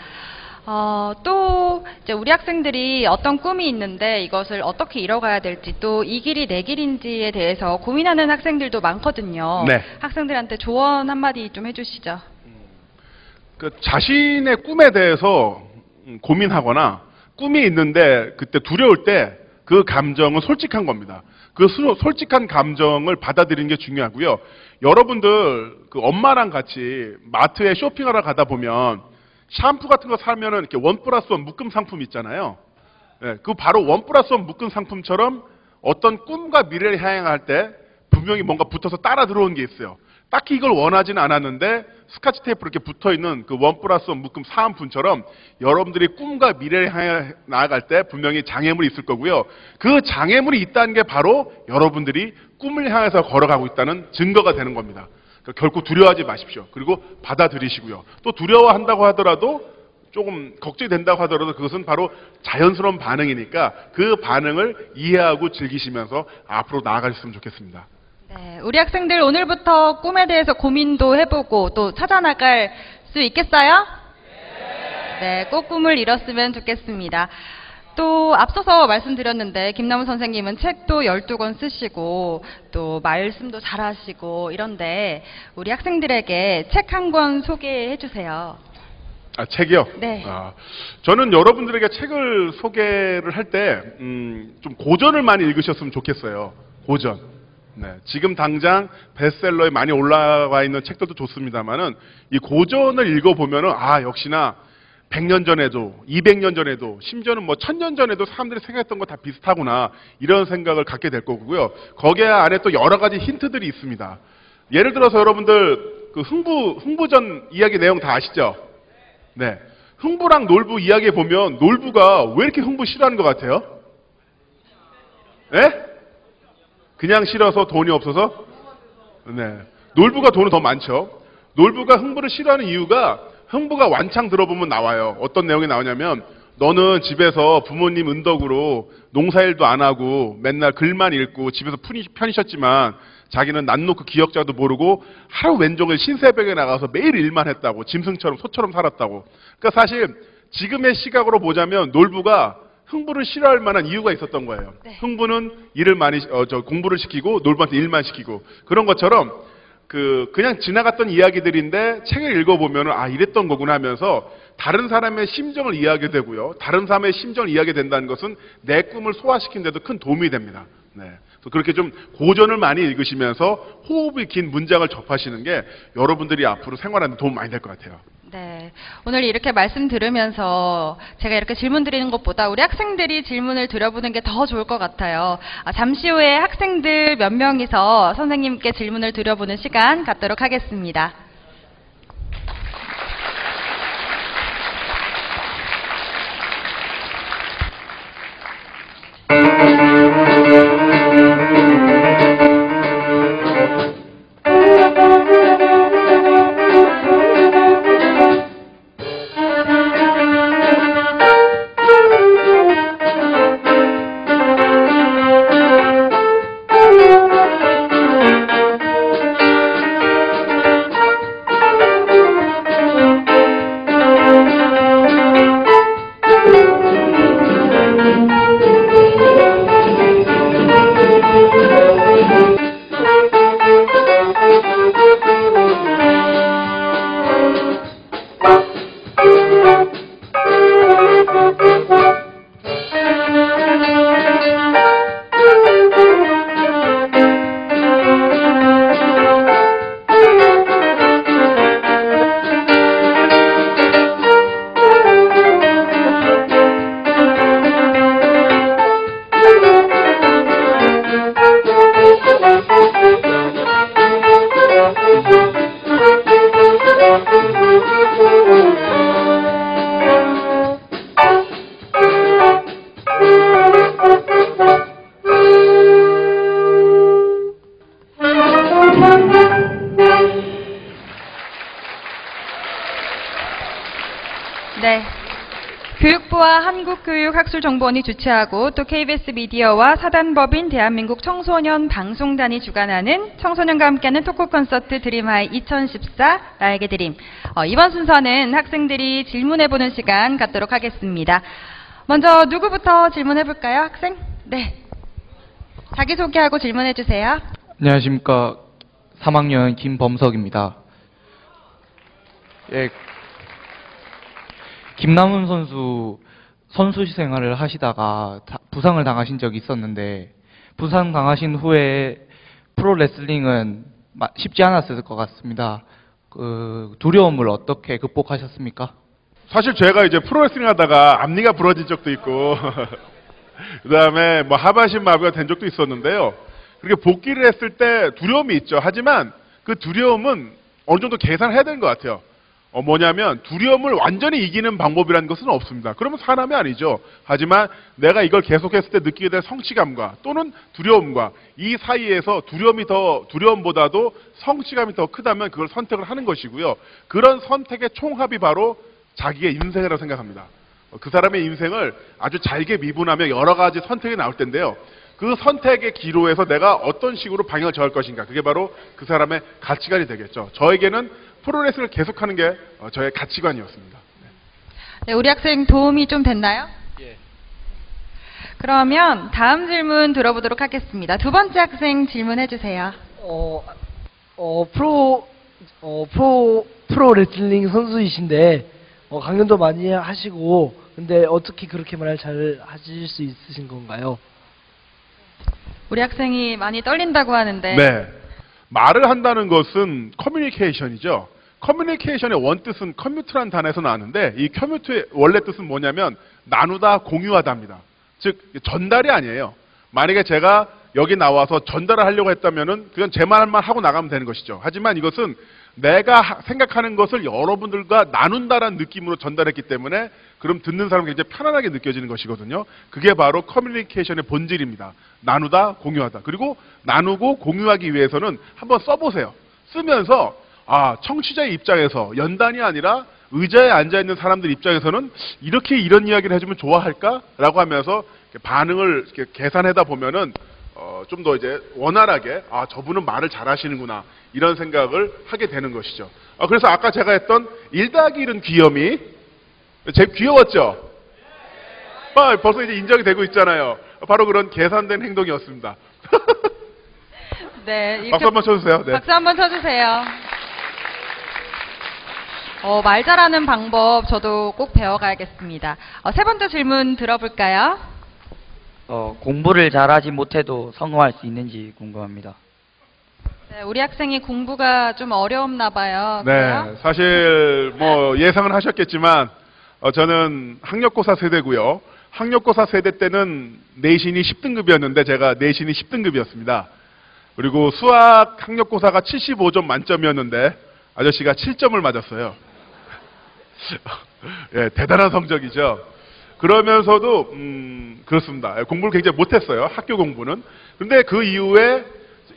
또 이제 우리 학생들이 어떤 꿈이 있는데 이것을 어떻게 이뤄가야 될지, 또 이 길이 내 길인지에 대해서 고민하는 학생들도 많거든요. 네. 학생들한테 조언 한마디 좀 해주시죠. 자신의 꿈에 대해서 고민하거나 꿈이 있는데 그때 두려울 때 그 감정은 솔직한 겁니다. 그 솔직한 감정을 받아들이는 게 중요하고요. 여러분들 엄마랑 같이 마트에 쇼핑하러 가다 보면 샴푸 같은 거 사면은 이렇게 1+1 묶음 상품 있잖아요. 네, 바로 1+1 묶음 상품처럼 어떤 꿈과 미래를 향할 때 분명히 뭔가 붙어서 따라 들어온 게 있어요. 딱히 이걸 원하지는 않았는데 스카치 테이프로 이렇게 붙어있는 그 1+1 묶음 사은품처럼 여러분들이 꿈과 미래를 향해 나아갈 때 분명히 장애물이 있을 거고요. 그 장애물이 있다는 게 바로 여러분들이 꿈을 향해서 걸어가고 있다는 증거가 되는 겁니다. 그러니까 결코 두려워하지 마십시오. 그리고 받아들이시고요. 또 두려워한다고 하더라도 조금 걱정이 된다고 하더라도 그것은 바로 자연스러운 반응이니까 그 반응을 이해하고 즐기시면서 앞으로 나아가셨으면 좋겠습니다. 네, 우리 학생들 오늘부터 꿈에 대해서 고민도 해보고 또 찾아나갈 수 있겠어요? 네, 꼭 꿈을 이뤘으면 좋겠습니다. 또 앞서서 말씀드렸는데 김남우 선생님은 책도 12권 쓰시고 또 말씀도 잘하시고 이런데 우리 학생들에게 책 한 권 소개해 주세요. 아, 책이요? 네. 저는 여러분들에게 책을 소개를 할 때 좀 고전을 많이 읽으셨으면 좋겠어요. 고전. 네, 지금 당장 베스트셀러에 많이 올라와 있는 책들도 좋습니다만은 이 고전을 읽어보면은 역시나 100년 전에도 200년 전에도 심지어는 뭐 1000년 전에도 사람들이 생각했던 거 다 비슷하구나 이런 생각을 갖게 될 거고요. 거기에 안에 또 여러 가지 힌트들이 있습니다. 예를 들어서 여러분들 그 흥부전 이야기 내용 다 아시죠? 네, 흥부랑 놀부 이야기에 보면 놀부가 왜 이렇게 흥부 싫어하는 것 같아요? 네? 그냥 싫어서 돈이 없어서? 네. 놀부가 돈은 더 많죠. 놀부가 흥부를 싫어하는 이유가 흥부가 완창 들어보면 나와요. 어떤 내용이 나오냐면 너는 집에서 부모님 은덕으로 농사일도 안 하고 맨날 글만 읽고 집에서 편히 쉬었지만 자기는 난 놓고 기역자도 모르고 하루 왼종일 신새벽에 나가서 매일 일만 했다고 짐승처럼 소처럼 살았다고. 그러니까 사실 지금의 시각으로 보자면 놀부가 흥부를 싫어할 만한 이유가 있었던 거예요. 네. 흥부는 일을 많이 공부를 시키고 놀부한테 일만 시키고 그런 것처럼 그냥 지나갔던 이야기들인데 책을 읽어보면 이랬던 거구나 하면서 다른 사람의 심정을 이해하게 되고요. 다른 사람의 심정을 이해하게 된다는 것은 내 꿈을 소화시키는 데도 큰 도움이 됩니다. 네. 그래서 그렇게 좀 고전을 많이 읽으시면서 호흡이 긴 문장을 접하시는 게 여러분들이 앞으로 생활하는 데 도움 많이 될 것 같아요. 네, 오늘 이렇게 말씀 들으면서 제가 이렇게 질문 드리는 것보다 우리 학생들이 질문을 드려보는 게 더 좋을 것 같아요. 잠시 후에 학생들 몇 명이서 선생님께 질문을 드려보는 시간 갖도록 하겠습니다. 네. 교육부와 한국교육학술정보원이 주최하고 또 KBS 미디어와 사단법인 대한민국 청소년 방송단이 주관하는 청소년과 함께하는 토크 콘서트 드림하이 2014 나에게 드림. 이번 순서는 학생들이 질문해보는 시간 갖도록 하겠습니다. 먼저 누구부터 질문해볼까요? 학생? 네. 자기소개하고 질문해주세요. 안녕하십니까. 3학년 김범석입니다. 예, 김남훈 선수 생활을 하시다가 부상을 당하신 적이 있었는데 부상 당하신 후에 프로레슬링은 쉽지 않았을 것 같습니다. 그 두려움을 어떻게 극복하셨습니까? 사실 제가 이제 프로레슬링 하다가 앞니가 부러진 적도 있고 그다음에 뭐 하반신 마비가 된 적도 있었는데요. 그렇게 복귀를 했을 때 두려움이 있죠. 하지만 그 두려움은 어느 정도 계산해야 되는 것 같아요. 뭐냐면 두려움을 완전히 이기는 방법이라는 것은 없습니다. 그러면 사람이 아니죠. 하지만 내가 이걸 계속했을 때 느끼게 될 성취감과 또는 두려움과 이 사이에서 두려움보다도 성취감이 더 크다면 그걸 선택을 하는 것이고요. 그런 선택의 총합이 바로 자기의 인생이라고 생각합니다. 그 사람의 인생을 아주 잘게 미분하며 여러 가지 선택이 나올 텐데요. 그 선택의 기로에서 내가 어떤 식으로 방향을 정할 것인가. 그게 바로 그 사람의 가치관이 되겠죠. 저에게는 프로레슬을 계속하는 게 저의 가치관이었습니다. 네, 우리 학생 도움이 좀 됐나요? 예. 그러면 다음 질문 들어보도록 하겠습니다. 두 번째 학생 질문해 주세요. 프로 레슬링 선수이신데 강연도 많이 하시고 근데 어떻게 그렇게 말을 잘 하실 수 있으신 건가요? 우리 학생이 많이 떨린다고 하는데 네. 말을 한다는 것은 커뮤니케이션이죠. 커뮤니케이션의 원뜻은 커뮤트라는 단어에서 나왔는데 이 커뮤트의 원래 뜻은 뭐냐면 나누다, 공유하다입니다. 즉 전달이 아니에요. 만약에 제가 여기 나와서 전달을 하려고 했다면은 그냥 제 말만 하고 나가면 되는 것이죠. 하지만 이것은 내가 생각하는 것을 여러분들과 나눈다라는 느낌으로 전달했기 때문에 그럼 듣는 사람이 굉장히 편안하게 느껴지는 것이거든요. 그게 바로 커뮤니케이션의 본질입니다. 나누다, 공유하다. 그리고 나누고 공유하기 위해서는 한번 써보세요. 쓰면서 청취자의 입장에서 연단이 아니라 의자에 앉아있는 사람들 입장에서는 이렇게 이런 이야기를 해주면 좋아할까라고 하면서 반응을 이렇게 계산하다 보면은 좀 더 이제 원활하게 저분은 말을 잘하시는구나 이런 생각을 하게 되는 것이죠. 그래서 아까 제가 했던 1+1은 귀염이 귀여웠죠? 벌써 이제 인정이 되고 있잖아요. 바로 그런 계산된 행동이었습니다. 네, 박수 한번 쳐주세요. 네. 박수 한번 쳐주세요. 말 잘하는 방법 저도 꼭 배워가야겠습니다. 세 번째 질문 들어볼까요? 공부를 잘하지 못해도 성공할 수 있는지 궁금합니다. 네, 우리 학생이 공부가 좀 어려웠나 봐요. 네, 그래요? 사실 뭐 예상은 하셨겠지만 저는 학력고사 세대고요. 학력고사 세대 때는 내신이 10등급이었는데 제가 내신이 10등급이었습니다. 그리고 수학 학력고사가 75점 만점이었는데 아저씨가 7점을 맞았어요. 예, 대단한 성적이죠. 그러면서도 그렇습니다. 공부를 굉장히 못했어요. 학교 공부는. 근데 그 이후에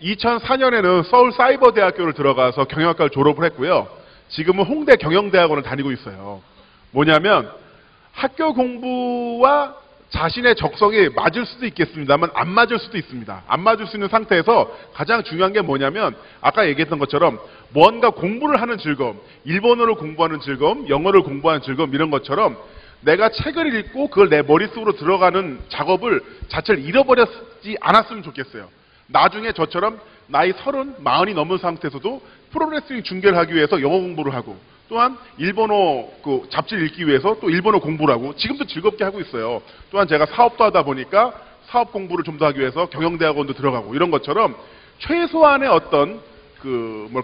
2004년에는 서울사이버대학교를 들어가서 경영학과를 졸업을 했고요. 지금은 홍대 경영대학원을 다니고 있어요. 뭐냐면 학교 공부와 자신의 적성이 맞을 수도 있겠습니다만 안 맞을 수도 있습니다. 안 맞을 수 있는 상태에서 가장 중요한 게 뭐냐면 아까 얘기했던 것처럼 뭔가 공부를 하는 즐거움, 일본어를 공부하는 즐거움, 영어를 공부하는 즐거움 이런 것처럼 내가 책을 읽고 그걸 내 머릿속으로 들어가는 작업을 자체를 잃어버렸지 않았으면 좋겠어요. 나중에 저처럼 나이 30, 40이 넘은 상태에서도 프로레슬링 중계를 하기 위해서 영어 공부를 하고 또한 일본어 잡지를 읽기 위해서 또 일본어 공부를 하고 지금도 즐겁게 하고 있어요. 또한 제가 사업도 하다 보니까 사업 공부를 좀 더 하기 위해서 경영대학원도 들어가고 이런 것처럼 최소한의 어떤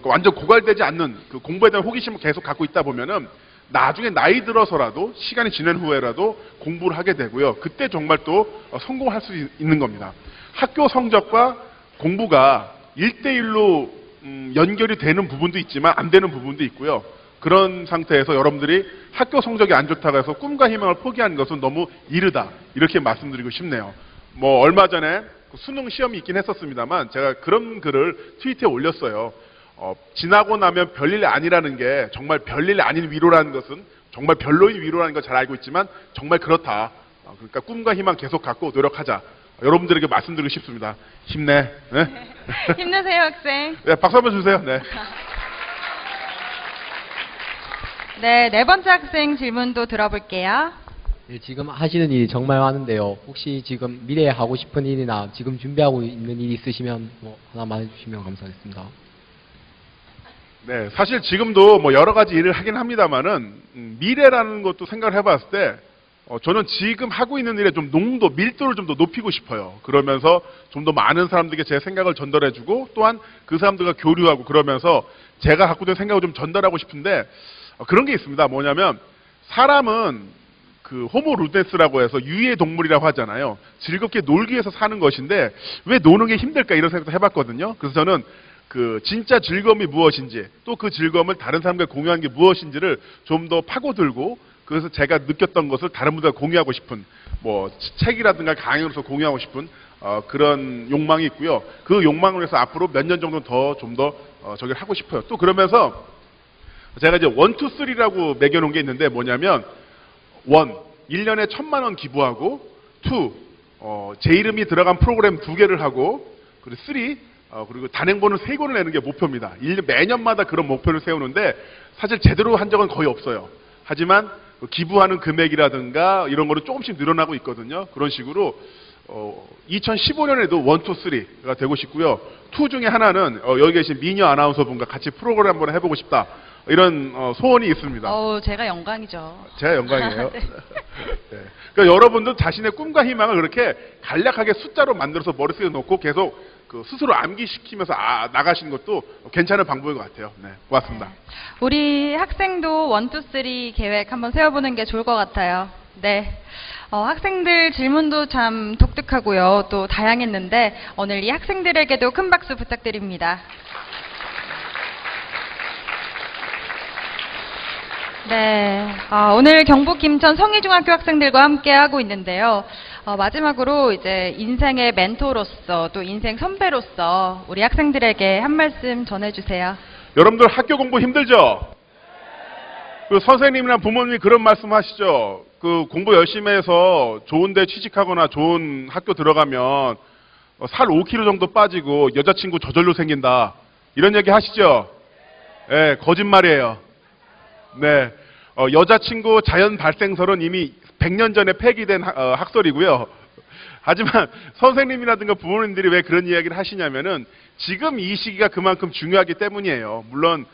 완전 고갈되지 않는 그 공부에 대한 호기심을 계속 갖고 있다 보면은 나중에 나이 들어서라도 시간이 지난 후에라도 공부를 하게 되고요. 그때 정말 또 성공할 수 있는 겁니다. 학교 성적과 공부가 1대1로 연결이 되는 부분도 있지만 안 되는 부분도 있고요. 그런 상태에서 여러분들이 학교 성적이 안 좋다고 해서 꿈과 희망을 포기하는 것은 너무 이르다. 이렇게 말씀드리고 싶네요. 뭐 얼마 전에 수능 시험이 있긴 했었습니다만 제가 그런 글을 트위터에 올렸어요. 지나고 나면 별일 아니라는 게 정말 별일 아닌 위로라는 것은 정말 별로인 위로라는 걸 잘 알고 있지만 정말 그렇다. 그러니까 꿈과 희망 계속 갖고 노력하자. 여러분들에게 말씀드리고 싶습니다. 힘내. 네? 힘내세요, 학생. 네, 박수 한번 주세요. 네. 네, 네 번째 학생 질문도 들어볼게요. 네, 지금 하시는 일이 정말 많은데요. 혹시 지금 미래에 하고 싶은 일이나 지금 준비하고 있는 일이 있으시면 하나만 해주시면 감사하겠습니다. 네, 사실 지금도 뭐 여러 가지 일을 하긴 합니다만은 미래라는 것도 생각을 해봤을 때 저는 지금 하고 있는 일에 좀 밀도를 좀 더 높이고 싶어요. 그러면서 좀 더 많은 사람들에게 제 생각을 전달해주고 또한 그 사람들과 교류하고 그러면서 제가 갖고 있는 생각을 좀 전달하고 싶은데 그런 게 있습니다. 뭐냐면 사람은 그 호모 루덴스라고 해서 유해 동물이라고 하잖아요. 즐겁게 놀기 위해서 사는 것인데 왜 노는 게 힘들까 이런 생각도 해봤거든요. 그래서 저는 그 진짜 즐거움이 무엇인지 또 그 즐거움을 다른 사람과 공유하는 게 무엇인지를 좀 더 파고들고 그래서 제가 느꼈던 것을 다른 분들과 공유하고 싶은 뭐 책이라든가 강연으로서 공유하고 싶은 그런 욕망이 있고요. 그 욕망을 위해서 앞으로 몇 년 정도 더 좀 더 저기를 하고 싶어요. 또 그러면서 제가 이제 1, 2, 3라고 매겨놓은 게 있는데 뭐냐면 1, 1년에 1,000만 원 기부하고 2, 제 이름이 들어간 프로그램 2개를 하고 그리고 3, 그리고 단행본을 3권을 내는 게 목표입니다. 매년마다 그런 목표를 세우는데 사실 제대로 한 적은 거의 없어요. 하지만 기부하는 금액이라든가 이런 거는 조금씩 늘어나고 있거든요. 그런 식으로 2015년에도 1, 2, 3가 되고 싶고요. 2 중에 하나는 여기 계신 미녀 아나운서 분과 같이 프로그램 한번 해보고 싶다. 이런 소원이 있습니다. 제가 영광이죠. 제가 영광이에요. 네. 네. 그러니까 여러분도 자신의 꿈과 희망을 그렇게 간략하게 숫자로 만들어서 머릿속에 놓고 계속 그 스스로 암기시키면서 나가시는 것도 괜찮은 방법인 것 같아요. 네, 고맙습니다. 우리 학생도 1, 2, 3 계획 한번 세워보는 게 좋을 것 같아요. 네. 학생들 질문도 참 독특하고요. 또 다양했는데 오늘 이 학생들에게도 큰 박수 부탁드립니다. 네, 오늘 경북 김천 성희중학교 학생들과 함께 하고 있는데요. 마지막으로 이제 인생의 멘토로서 또 인생 선배로서 우리 학생들에게 한 말씀 전해주세요. 여러분들 학교 공부 힘들죠? 그 선생님이나 부모님이 그런 말씀하시죠. 그 공부 열심히 해서 좋은데 취직하거나 좋은 학교 들어가면 살 5kg 정도 빠지고 여자친구 저절로 생긴다. 이런 얘기 하시죠? 네, 거짓말이에요. 네, 여자친구 자연 발생설은 이미 100년 전에 폐기된 학설이고요. 하지만 선생님이라든가 부모님들이 왜 그런 이야기를 하시냐면은 지금 이 시기가 그만큼 중요하기 때문이에요. 물론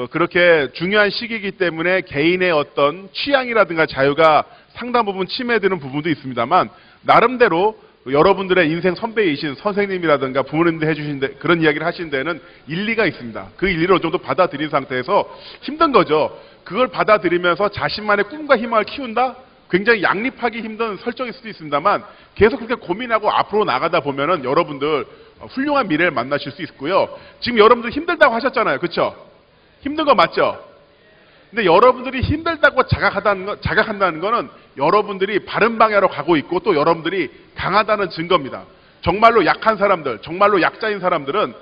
그렇게 중요한 시기이기 때문에 개인의 어떤 취향이라든가 자유가 상당 부분 침해되는 부분도 있습니다만 나름대로 여러분들의 인생 선배이신 선생님이라든가 부모님들 해주신 그런 이야기를 하시는 데는 일리가 있습니다. 그 일리를 어느 정도 받아들인 상태에서 힘든 거죠. 그걸 받아들이면서 자신만의 꿈과 희망을 키운다? 굉장히 양립하기 힘든 설정일 수도 있습니다만 계속 그렇게 고민하고 앞으로 나가다 보면은 여러분들 훌륭한 미래를 만나실 수 있고요. 지금 여러분들 힘들다고 하셨잖아요. 그렇죠? 힘든 거 맞죠? 근데 여러분들이 힘들다고 자각한다는 거는 여러분들이 바른 방향으로 가고 있고 또 여러분들이 강하다는 증거입니다. 정말로 약한 사람들, 정말로 약자인 사람들은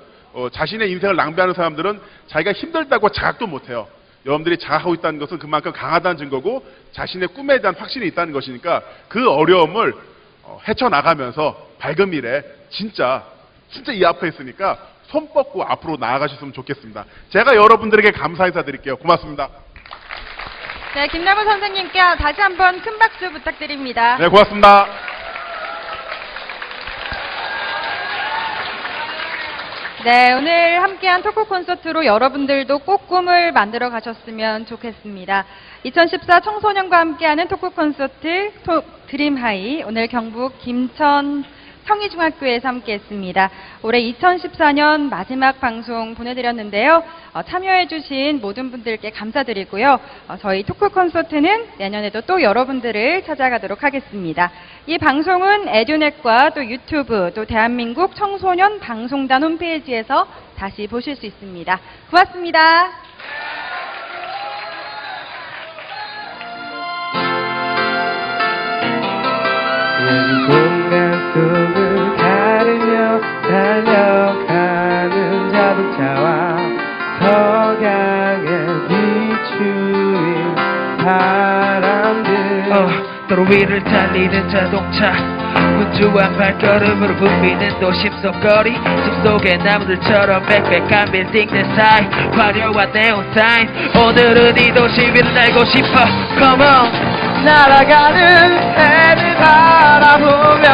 자신의 인생을 낭비하는 사람들은 자기가 힘들다고 자각도 못해요. 여러분들이 자각하고 있다는 것은 그만큼 강하다는 증거고 자신의 꿈에 대한 확신이 있다는 것이니까 그 어려움을 헤쳐나가면서 밝은 미래 진짜 이 앞에 있으니까 손 뻗고 앞으로 나아가셨으면 좋겠습니다. 제가 여러분들에게 감사 인사드릴게요. 고맙습니다. 네, 김남우 선생님께 다시 한번 큰 박수 부탁드립니다. 네, 고맙습니다. 네, 오늘 함께한 토크 콘서트로 여러분들도 꼭 꿈을 만들어 가셨으면 좋겠습니다. 2014 청소년과 함께하는 토크 콘서트 드림하이, 오늘 경북 김천 성희중학교에서 함께했습니다. 올해 2014년 마지막 방송 보내드렸는데요. 참여해주신 모든 분들께 감사드리고요. 저희 토크 콘서트는 내년에도 또 여러분들을 찾아가도록 하겠습니다. 이 방송은 에듀넷과 또 유튜브 또 대한민국 청소년 방송단 홈페이지에서 다시 보실 수 있습니다. 고맙습니다. 공간 속을 가르며 달려가는 자동차와 석양에 비추인 바람들 도로 위를 달리는 자동차 분주한 발걸음으로 붐비는 도심 속 거리 숲속의 나무들처럼 빽빽한 빌딩들 사이 화려한 네온 사인 오늘은 이 도시 위를 날고 싶어 Come on 날아가는 해를 바라보며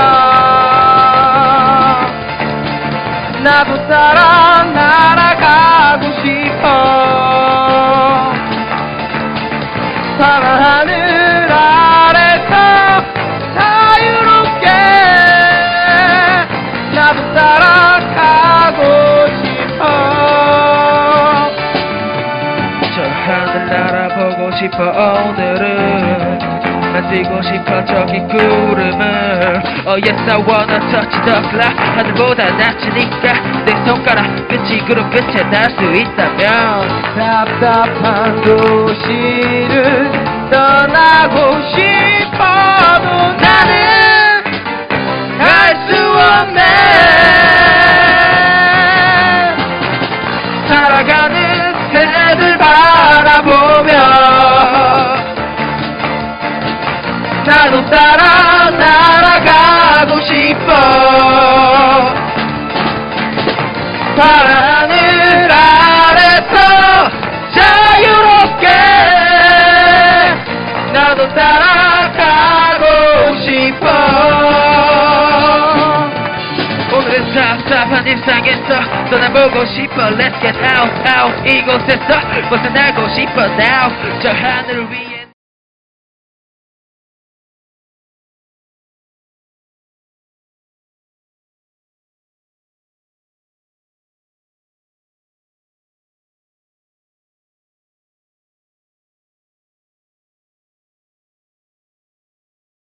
나도 따라 날아가고 싶어 파란 하늘 아래서 자유롭게 나도 따라가고 싶어 저 하늘 날아보고 싶어 오늘은 만들고 싶어 저기 구름을 Oh yes I wanna touch the cloud 하늘보다 낮으니까 내 손가락 끝이 구름 끝에 닿을 수 있다면 답답한 도시를 떠나고 싶어도 나는 갈 수 없네 살아가는 새들 바라보며 나도 따라 날아가고 싶어 파란하늘 아래서 자유롭게 나도 따라가고 싶어 오늘은 삽삽한 일상에서 떠나보고 싶어 Let's get out, out 이곳에서 벗어나고 싶어 now 저 하늘을 위해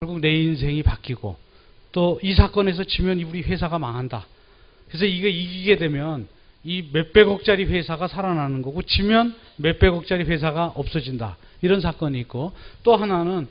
결국 내 인생이 바뀌고 또 이 사건에서 지면 우리 회사가 망한다. 그래서 이게 이기게 되면 이 몇백억짜리 회사가 살아나는 거고 지면 몇백억짜리 회사가 없어진다. 이런 사건이 있고 또 하나는